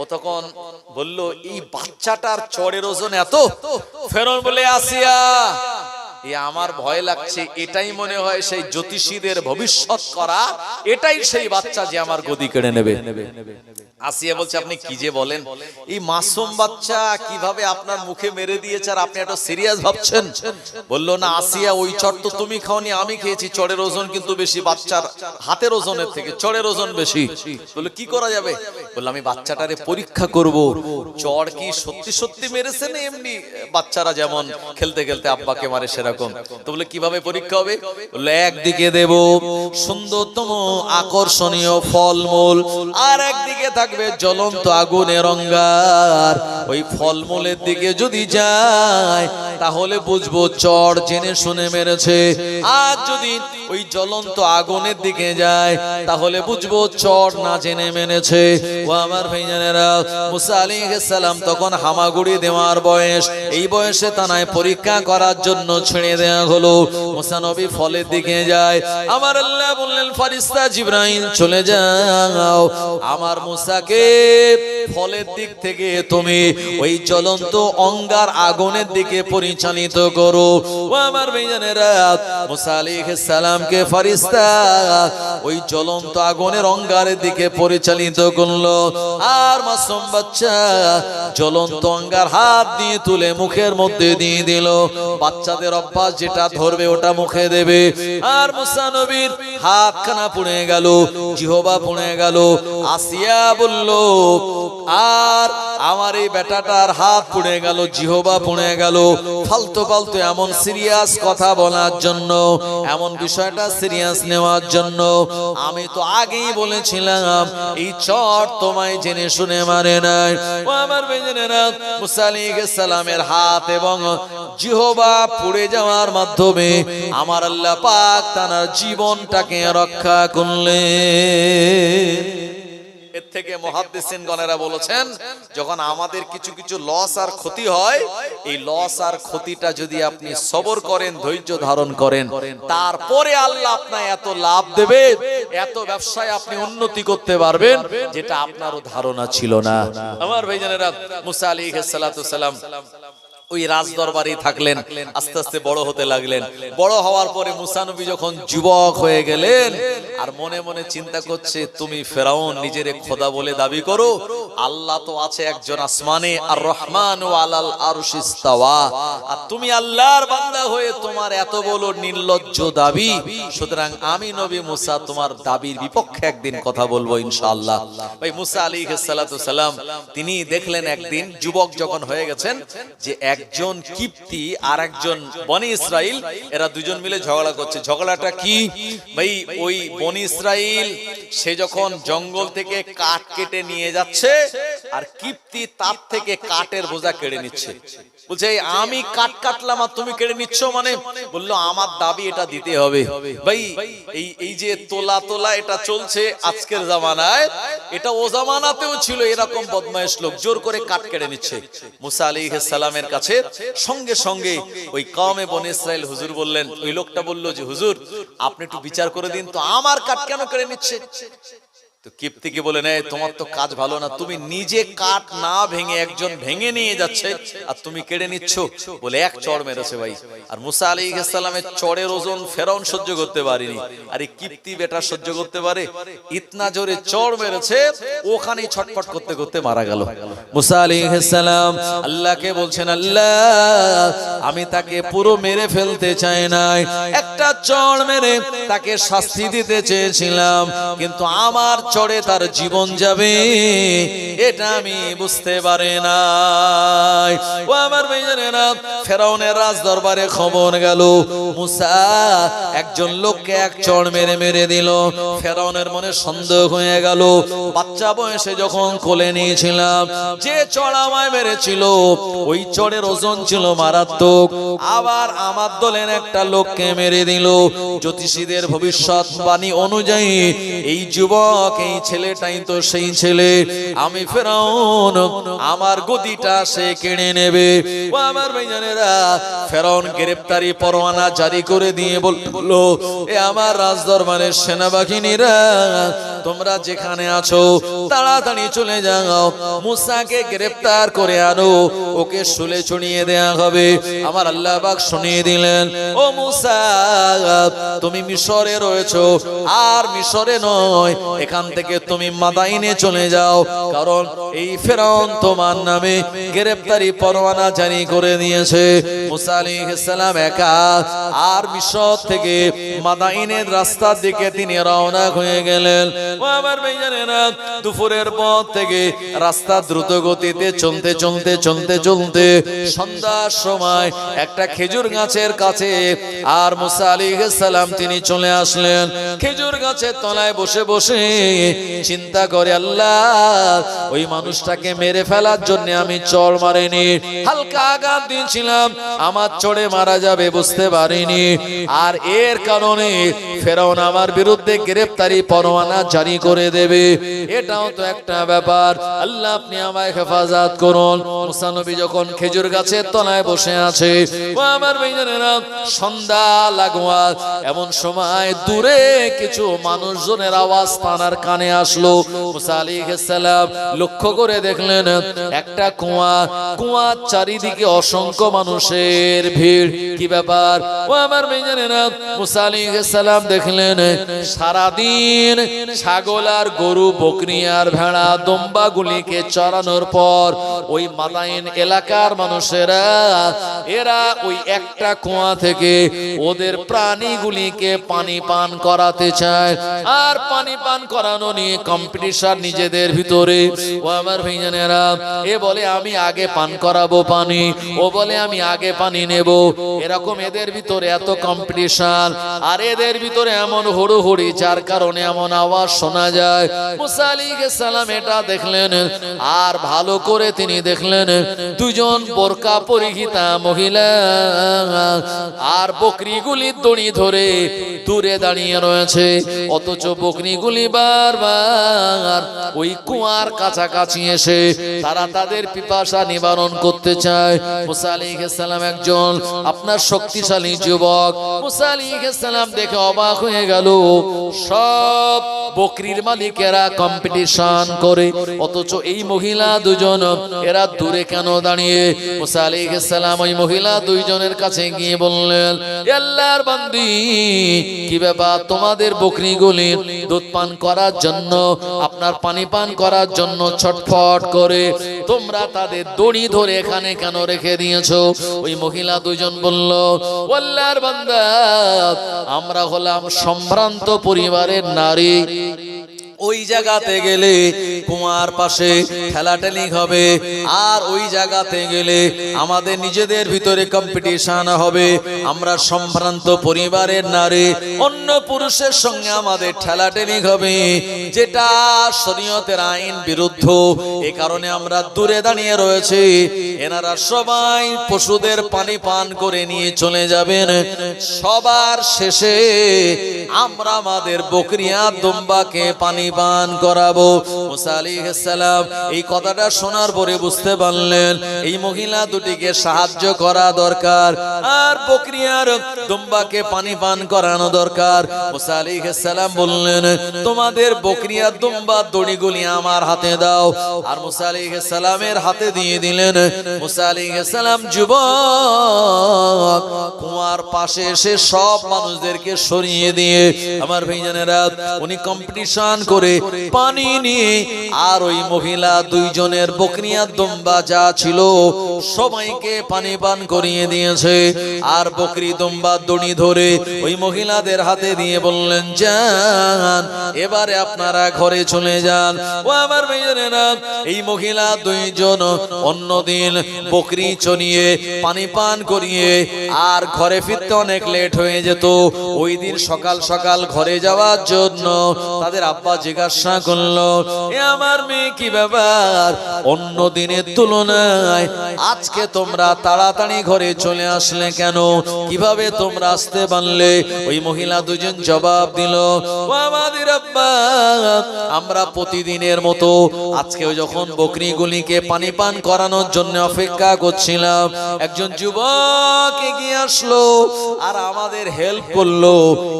ও তখন বলল, এই বাচ্চাটার চড়ের ওজন এত। ফেরাউন বলে, আসিয়া, আমার ভয় লাগছে, এটাই মনে হয় সেই জ্যোতিষীদের ভবিষ্যৎ করা, এটাই সেই বাচ্চা যে আমার গদি কেড়ে নেবে। আসিয়া বলছে, আপনি কি যে বলেন, এই মাসুম বাচ্চা কিভাবে আপনার মুখে মেরে দিয়েছে, আর আপনি এত সিরিয়াস ভাবছেন? বলল, না আসিয়া, ওই চড় তো তুমি খাওনি, আমি খেয়েছি। চড়ের ওজন কিন্তু বেশি, বাচ্চার হাতের ওজনের থেকে চড়ের ওজন বেশি। বললো, কি করা যাবে? বললো, আমি বাচ্চাটারে পরীক্ষা করব, চড় কি সত্যি সত্যি মেরেছে না এমনি বাচ্চারা যেমন খেলতে খেলতে আব্বাকে মারে সেরকম। তো বলে, কিভাবে পরীক্ষা হবে? বললো, একদিকে দেব সুন্দরতম আকর্ষণীয় ফলমূল, আর একদিকে থাকবে জ্বলন্ত আগুনের অঙ্গার। ওই ফলমূলের দিকে যদি যায় তাহলে বুঝবো চড় জেনে শুনে মেরেছে, আর যদি ওই জ্বলন্ত আগুনের দিকে যায় তাহলে বুঝবো চড় না জেনে মেরেছে। ও আমার ভাইজানেরা, মুসা আলাইহিস সালাম তখন হামাগুড়ি দেওয়ার বয়স, এই বয়সে তানায় পরীক্ষা করার জন্য ছেড়ে দেয়া হলো। মুসা নবী ফলের দিকে যায়, আমার আল্লাহ বললেন, ফেরেশতা জিবরাইল চলে যাও, আমার মুসাকে ফলের দিক থেকে তুমি ওই জ্বলন্ত অঙ্গার আগুনের দিকে পরিচালিত করো। ও আমার ভাইজানেরা, মুসা আলাইহিস সালামকে ফেরেশতা ওই জ্বলন্ত আগুনের অঙ্গারের দিকে পরিচালিত করলো, আর মাসুম বাচ্চা জ্বলন্ত অঙ্গার হাত দিয়ে তুলে মুখের মধ্যে দিয়ে দিল। বাচ্চাদের অভ্যাস, যেটা ধরবে ওটা মুখে দেবে। আর মুসা নবীর হাতখানা পুড়ে গেল, জিহবা পুড়ে গেল। আসিয়া বলল, আর আমার এই বেটাটার হাত পুড়ে গেল, জিহবা পুড়ে গেল। ফালতু ফালতু এমন সিরিয়াস কথা বলার জন্য, এমন বিষয়টা সিরিয়াস নেওয়ার জন্য আমি তো আগেই বলেছিলাম, এই চড় তোমায় জেনে শুনে মারে নাই। ও আমার ভাইজানেরা, মুসা আলাইহিস সালামের হাত এবং জিহবা পুড়ে যাওয়ার মাধ্যমে আমার আল্লাহ পাক তার জীবনটাকে রক্ষা করলেন। এর থেকে মুহাদ্দিসিনগণেরা বলেছেন, যখন আমাদের কিছু কিছু লস আর ক্ষতি হয়, এই লস আর ক্ষতিটা যদি আপনি সবর করেন, ধৈর্য ধারণ করেন, তারপরে আল্লাহ আপনার এত লাভ দেবে, এত ব্যবসায় আপনি উন্নতি করতে পারবেন যেটা আপনারও ধারণা ছিল না। আমার ভাইজানেরা, মুসা আলাইহিস সালাতু সালাম ওই রাজ দরবারে থাকলেন, আস্তে আস্তে বড় হতে লাগলেন। বড় হওয়ার পরে মুসা নবী যখন যুবক হয়ে গেলেন, আর মনে মনে চিন্তা করছে, তুমি ফেরাউন নিজেরে খোদা বলে দাবি করো, আল্লাহ তো আছে একজন আসমানে, আর রহমানু আলাল আরশি ইস্তাওয়া, আর তুমি আল্লাহর বান্দা হয়ে তোমার এত বড় নির্লজ্জ দাবি। সুতরাং আমি নবী মুসা তোমার দাবির বিপক্ষে একদিন কথা বলবো ইনশাআল্লাহ। ভাই মুসা আলাইহিস সালাতু সালাম তিনি দেখলেন একদিন যুবক যখন হয়ে গেছেন, যে একজন কিপ্তি আর একজন বনি ইসরাইল, এরা দুজন মিলে ঝগড়া করছে। ঝগড়াটা কি? ভাই ওই বনি ইসরাইল সে যখন জঙ্গল থেকে কাঠ কেটে নিয়ে যাচ্ছে, আর কিপ্তি তার থেকে কাঠের বোঝা কেড়ে নিচ্ছে। বলছে, আমি কাঠ কাটলাম আর তুমি কেড়ে নিচ্ছ, মানে বললো আমার দাবি এটা দিতে হবে। ভাই এই যে তোলা তোলা এটা চলছে আজকের জামানায়, এটা ও জামানাতেও ছিল। এরকম বদমাইশ লোক জোর করে কাঠ কেড়ে নিচ্ছে। মুসা আলাইহিস সালামের কাছে সঙ্গে সঙ্গে ওই কওমে বনি ইসরাইল হুজুর বললেন, ওই লোকটা বলল যে হুজুর আপনি একটু বিচার করে দিন তো, আমার কাঠ কেন কেড়ে নিচ্ছে? তো কিপ্তিকে বলে নেয়, তোমার তো কাজ ভালো না, তুমি নিজে কাঠ না ভেঙে একজন ভেঙে নিয়ে যাচ্ছে আর তুমি কেড়ে নিচ্ছ। বলে এক চড় মেরেছে ভাই। আর মুসা আলাইহিস সালামের চড়ের ওজন ফেরাউন সহ্য করতে পারেনি, আর এই কিপ্তি বেটা সহ্য করতে পারে। ইতনা জোরে চড় মেরেছে, ওখানেই ছটফট করতে করতে মারা গেল। মুসা আলাইহিস সালাম আল্লাহকে বলছেন, আল্লাহ আমি তাকে পুরো মেরে ফেলতে চাই নাই, একটা চড় মেরে তাকে শাস্তি দিতে চেয়েছিলাম, কিন্তু আমার চড়ে তার জীবন যাবে এটা আমি বুঝতে পারি নাই। ও আমার ভাইজানেরা, ফেরাউনের রাজ দরবারে খবর গেল মুসা একজন লোককে এক চড় মেরে মেরে দিল। ফেরাউনের মনে সন্দেহ হয়ে গেল, বাচ্চা বয়সে যখন কোলে নিয়েছিলাম যে চড় আমায় মেরেছিল ওই চড়ের ওজন ছিল মারাত্মক, আবার আমার দলের একটা লোককে মেরে দিল। জ্যোতিষীদের ভবিষ্যৎবাণী অনুযায়ী এই যুবক, এই ছেলেটাই তো সেই ছেলে, আমি ফেরাউন আমার গদিটা সে কেড়ে নেবে। ও আমার ভাইজানেরা, ফেরাউন গ্রেফতারি পরোয়ানা জারি করে দিয়ে বলল, এ আমার রাজদরবারের সেনাবাহিনীরা, তোমরা যেখানে আছো তাড়াতাড়ি চলে যাও, মুসাকে গ্রেফতার করে আনো, ওকে শুলে চড়িয়ে দেয়া হবে। আমার আল্লাহ পাক শুনিয়ে দিলেন, ও মুসা তুমি মিশরে রয়েছো, আর মিশরে নয়, এখান থেকে তুমি মাদাইনে চলে যাও, কারণ এই ফেরাউন তোমার নামে গ্রেফতারি পরোয়ানা জারি করে দিয়েছে। মুসা আলাইহিস সালাম একা আর মিশর থেকে মাদাইনের রাস্তার দিকে তিনি রওনা হয়ে গেলেন। ও আমার ভাইজানেরা, দুপুরের পর থেকে রাস্তা দ্রুত গতিতে চলতে চলতে চলতে চলতে সন্ধ্যার সময় একটা খেজুর গাছের কাছে আর মুসা আলাইহিস সালাম তিনি চলে আসলেন। খেজুর গাছের তলায় বসে বসে চিন্তা করে, আল্লাহ ওই মানুষটাকে মেরে ফেলার জন্য আমি চড় মারিনি, হালকা আঘাত দিয়েছিলাম, আমার চড়ে মারা যাবে বুঝতে পারিনি, আর এর কারণে ফেরাউন আমার বিরুদ্ধে গ্রেফতারি পরোয়ানা জারি করে দেবে, এটাও তো একটা ব্যাপার। আল্লাহ আপনি আমায় হেফাজত করুন। মুসা নবী যখন খেজুর গাছের তলায় বসে আছে, ও আমার ভাইজানেরা, সন্ধ্যা লাগোয়া এমন সময় দূরে কিছু মানুষজনের আওয়াজ তানার কানে আসলো। মুসা আলাইহিস সালাম লক্ষ্য করে দেখলেন একটা কুয়া, কুয়ার চারিদিকে অসংখ্য মানুষের ভিড়। কি ব্যাপার? ও আমার ভাইজানেরা, মুসা আলাইহিস সালাম দেখলেন সারাদিন ছাগল আর গরু, বকরি আর ভেড়া, দম্বা গুলিকে চড়ানোর পর ওই মাদাইন এলাকার মানুষেরা এরা ওই একটা কুয়া থেকে ওদের প্রাণীগুলিকে পানি পান করাতে চায়, আর পানি পান করানো নিয়ে কম্পিটিশন নিজেদের ভিতরে। ও আমার ভাইজানেরা, এ বলে আমি আগে পান করাবো পানি, ও বলে আমি আগে পানি নেব, এরকম এদের ভিতরে এত কম্পিটিশন, আর এদের ভিতরে এমন হুড়োহুড়ি যার কারণে এমন আওয়াজ শোনা যায়। মুসা আলাইহিস সালাম এটা দেখলেন, আর ভালো করে তিনি দেখলেন দুজন বোরকা পরিহিতা মহিলা আর বকরিগুলির দড়ি ধরে দূরে দাঁড়িয়ে রয়েছে, অথচ বকরিগুলি বারবার ওই কুয়ার কাছাকাছি এসে তারা তাদের পিপাসা নিবারণ করতে চায়। মুসা আলাইহিস সালাম একজন আপনার শক্তিশালী যুবক। মুসা আলাইহিস সালাম দেখে অবাক হয়ে গেল, সব বকরির মালিকেরা কম্পিটিশন করে, অথচ এই মহিলা দুজন এরা দূরে কেন দাঁড়িয়ে? মুসা আলাইহিস সালাম ওই মহিলা দুইজনের কাছে গিয়ে বললেন, আল্লাহর বান্দি, কি ব্যাপার? তোমাদের বকরিগুলি দুধ পান করার জন্য, আপনার পানি পান করার জন্য ছটফট করে, তোমরা তাদের দড়ি ধরে এখানে কেন রেখে দিয়েছো? ওই মহিলা দুইজন বলল, আল্লাহর বান্দা, আমরা হলাম সম্ভ্রান্ত পরিবারের নারী, ওই জায়গাতে গেলে কুয়ার পাশে ঠেলাঠেলি হবে, আর ওই জায়গাতে গেলে আমাদের নিজেদের ভিতরে কম্পিটিশন হবে, আমরা সম্ভ্রান্ত পরিবারের নারী, অন্য পুরুষের সঙ্গে আমাদের ঠেলাঠেলি হবে, যেটা শরীয়তের আইন বিরুদ্ধ। এই কারণে আমরা দূরে দাঁড়িয়ে রয়েছি। এনারা সবাই পশুদের পানি পান করে নিয়ে চলে যাবেন, সবার শেষে আমরা আমাদের বকরিয়া দম্বাকে পানি পান করাবো। মুসা আলাইহিস সালাম এই কথাটা শোনার পরে বুঝতে পারলেন এই মহিলা দুটিকে সাহায্য করা দরকার, আর বকরি আর দুম্বাকে পানি পান করানো দরকার। মুসা আলাইহিস সালাম বললেন, তোমাদের বকরি আর দুম্বার দড়িগুলি আমার হাতে দাও। আর মুসা আলাইহিস সালামের হাতে দিয়ে দিলেন। মুসা আলাইহিস সালাম যুবক কুয়ার পাশে এসে সব মানুষদেরকে সরিয়ে দিয়ে আমার ভাইজানেরা উনি কম্পিটিশন করে পানি নিয়ে আর ওই মহিলা দুইজনের বকরি আর দুম্বা যা ছিল সবাইকে পানি পান করিয়ে দিয়েছে। আর বকরি দুম্বা দড়ি ধরে ওই মহিলাদের হাতে দিয়ে বললেন, যান এবারে আপনারা ঘরে চলে যান। ও আমার ভাইজানেরা এই মহিলা দুইজন অন্যদিন বকরি চড়িয়ে পানি পান করিয়ে আর ঘরে ফিরতে অনেক লেট হয়ে যেত। ওই দিন সকাল সকাল ঘরে যাওয়ার জন্য তাদের আব্বা জিজ্ঞাসা করলো, এ আমার মেয়ে কি ব্যাপার, অন্য দিনের তুলনায় আজকে তোমরা তাড়াতাড়ি ঘরে চলে আসলে কেন, কিভাবে তোমরা আসতে পারলে? ওই মহিলা দুজন জবাব দিল, ও আমাদের আব্বা, আমরা প্রতিদিনের মতো আজকে যখন বকরিগুলিকে পানি পান করানোর জন্য অপেক্ষা করছিলাম, একজন যুবক এগিয়ে আসলো আর আমাদের হেল্প করলো,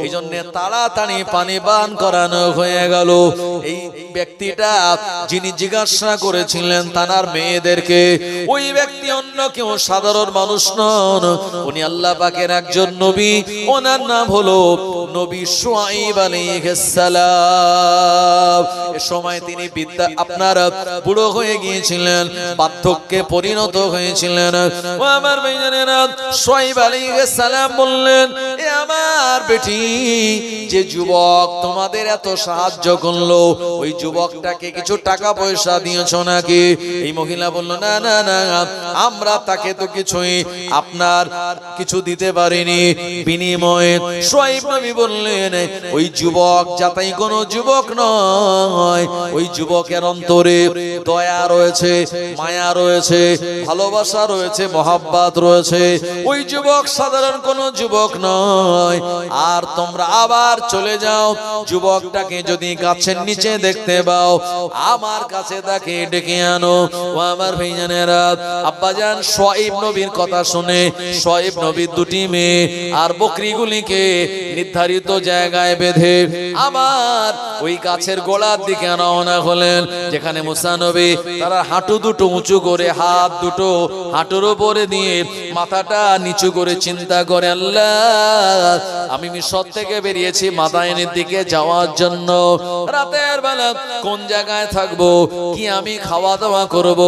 এই জন্য তাড়াতাড়ি পানি পান করানো হয়ে গেল। এই ব্যক্তিটা যিনি জিজ্ঞাসা করেছিলেন তার মেয়েদেরকে, ওই ব্যক্তি অন্য কেউ সাধারণ মানুষ নন, উনি আল্লাহ পাকের একজন নবী, ওনার নাম হলো নবী শুআইব আলাইহিস সালাম। এ সময় তিনি আপনার বুড়ো হয়ে গিয়েছিলেন, বার্ধক্যে পরিণত হয়েছিলেন। ও আমার ভাইজানেরা, শুআইব আলাইহিস সালাম বললেন, এ আমার বেটি, যে যুবক তোমাদের এত সাহায্য করলো ওই যুবকটাকে কিছু টাকা পয়সা দিয়েছো নাকি? এই মহিলা বলল, না না না, আমরা তাকে তো কিছুই আপনার কিছু দিতে পারিনি। বিনিময়ে শুআইব নবী বললেন, ওই যুবক যাতাই কোনো যুবক নয়, ওই যুবকের অন্তরে দয়া রয়েছে, মায়া রয়েছে, ভালোবাসা রয়েছে, মহাব্বত রয়েছে। ওই যুবক সাধারণ কোনো যুবক নয়। আর তোমরা আবার চলে যাও, যুবকটাকে যদি গাছের নিচে দেখতে পাও আমার কাছে তাকে ডেকে আনো। ও আমার ভাইজানেরা, আব্বাজান শুআইব নবীর কথা শুনে শুআইব নবীর দুটি মেয়ে আর বকরিগুলিকে নির্ধারিত জায়গায় বেঁধে আবার ওই গাছের গোড়ার দিকে রওনা হলেন, যেখানে মুসা নবী তারা হাঁটু দুটো উঁচু করে হাত দুটো হাঁটুর উপরে দিয়ে মাথাটা নিচু করে চিন্তা করে, আল্লাহ, আমি মিশর থেকে বেরিয়েছি মাদায়েনের দিকে যাওয়ার জন্য, রাতের বেলা কোন জায়গায় থাকবো, কি আমি খাওয়া দাওয়া করব,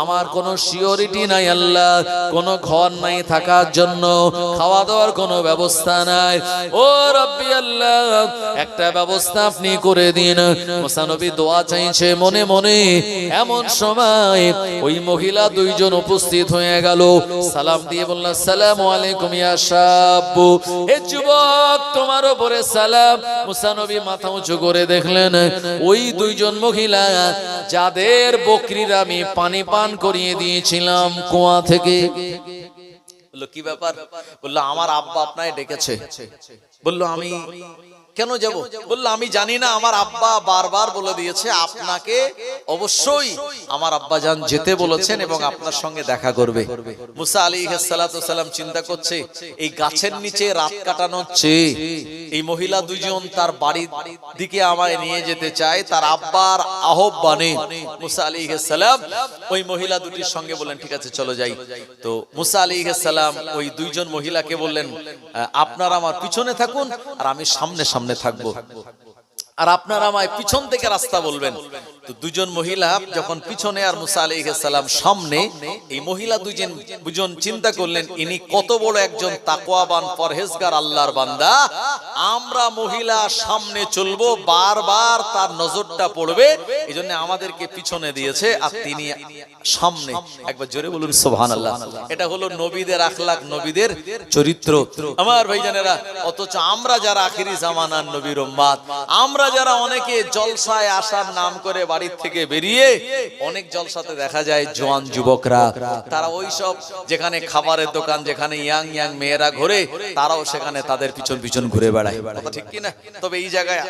আমার কোনো সিওরিটি নাই আল্লাহ, কোনো ঘর নাই থাকার জন্য, খাওয়া দাওয়ার কোনো ব্যবস্থা নাই। ও রব্বি আল্লাহ, একটা ব্যবস্থা আপনি করে দিন। মুসা নবী দোয়া চাইছে মনে মনে। এমন সময় ওই মহিলা দুইজন উপস্থিত হয়ে গেল, সালাম দিয়ে বলল, আসসালামু আলাইকুম ইয়া শাবু, হে যুবক তোমার উপরে সালাম। মুসা নবী মাথা উঁচু করে দেখলেন ওই দুইজন মহিলা যাদের বকরির আমি পানি পান করিয়ে দিয়েছিলাম কুয়া থেকে। বললো, কি ব্যাপার? বললো, আমার আব্বা আপনাকে ডেকেছে। বললো, আমি কেন যাব? বললো, আমি জানি না, আমার আব্বা বারবার বলে দিয়েছে আপনাকে অবশ্যই আমার আব্বা জান যেতে বলেছেন এবং আপনার সঙ্গে দেখা করবে। মুসা আলাইহিস সালাতু সালাম চিন্তা করছে, এই গাছের নিচে রাত কাটানো হচ্ছে, এই মহিলা দুইজন তার বাড়ির দিকে আমায় নিয়ে যেতে চায়, তার আব্বার আহ্বানে মুসা আলাইহিস সালাম ওই মহিলা দুটির সঙ্গে বললেন, ঠিক আছে চলো যাই। তো মুসা আলাইহিস সালাম ওই দুইজন মহিলাকে বললেন, আপনারা আমার পিছনে থাকুন আর আমি সামনে সামনে থাকবো, আর আপনারা আমায় পিছন থেকে রাস্তা বলবেন। তো দুজন মহিলা যখন পিছনে আর মুসা আলাইহিস সালাম সামনে, এই মহিলা দুজন চিন্তা করলেন, ইনি কত বড় একজন তাকওয়াবান পরহেজগার আল্লাহর বান্দা, আমরা মহিলা সামনে চলবো, বারবার তার নজরটা পড়বে, এজন্য আমাদেরকে পিছনে দিয়েছে আর তিনি সামনে। একবার জোরে বলুন সুবহানাল্লাহ। এটা হলো নবীদের আখলাক, নবীদের চরিত্র। আমার ভাইজানেরা, অথচ আমরা যারা আখিরি জামানার নবীর উম্মত, আমরা যারা অনেকে জলসায় আসার নাম করে বাড়ির থেকে বেরিয়ে অনেক জলসাতে দেখা যায় জোয়ান যুবকরা, তারা ওই সব যেখানে খাবারের দোকান, যেখানে ইয়াং ইয়াং মেয়েরা ঘোরে, তারাও সেখানে তাদের পিছন পিছন ঘুরে বেড়ায়। কথা ঠিক কি না? তবে এই জায়গায়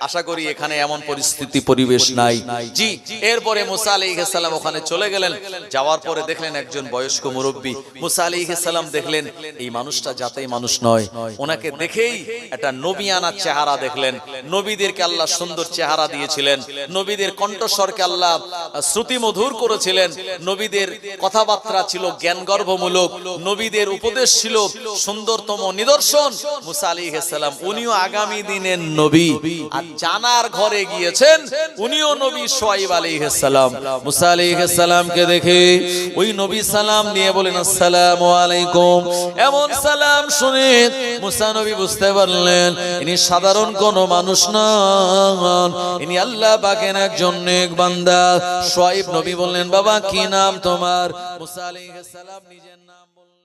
আশা করি এখানে এমন পরিস্থিতি পরিবেশ নাই। জি, এরপরে মুসা আলাইহিস সালাম ওখানে চলে গেলেন। যাওয়ার পরে দেখলেন একজন বয়স্ক মুরব্বী। মুসা আলাইহিস সালাম দেখলেন এই মানুষটা যাতেই মানুষ নয়, ওনাকে দেখেই একটা নবিয়ানা চেহারা দেখলেন। নবীদেরকে আল্লাহ সুন্দর চেহারা দিয়েছিলেন, নবীদের কণ্ঠস্বরকে আল্লাহ শ্রুতি মধুর করেছিলেন, নবীদের কথাবার্তা ছিল জ্ঞানগর্ভমূলক, নবীদের উপদেশ ছিল সুন্দরতম নিদর্শন। মুসা আলাইহিস সালাম উনিও আগামী দিনের নবী, আর জানার ঘরে গিয়েছেন উনিও নবী শুআয়ব আলাইহিস সালাম। মুসা আলাইহিস সালামকে দেখে ওই নবী সালাম দিয়ে বলেন আসসালামু আলাইকুম। এমন সালাম শুনে মুসা নবী বুঝতে পারলেন ইনি সাধারণ কোন মানুষ নন, ইনি আল্লাহ পাকের একজন নেক বান্দা। শুআয়ব নবী বললেন বাবা কি নাম তোমার? মুসা আলাইহিস সালাম নিজের নাম বললেন।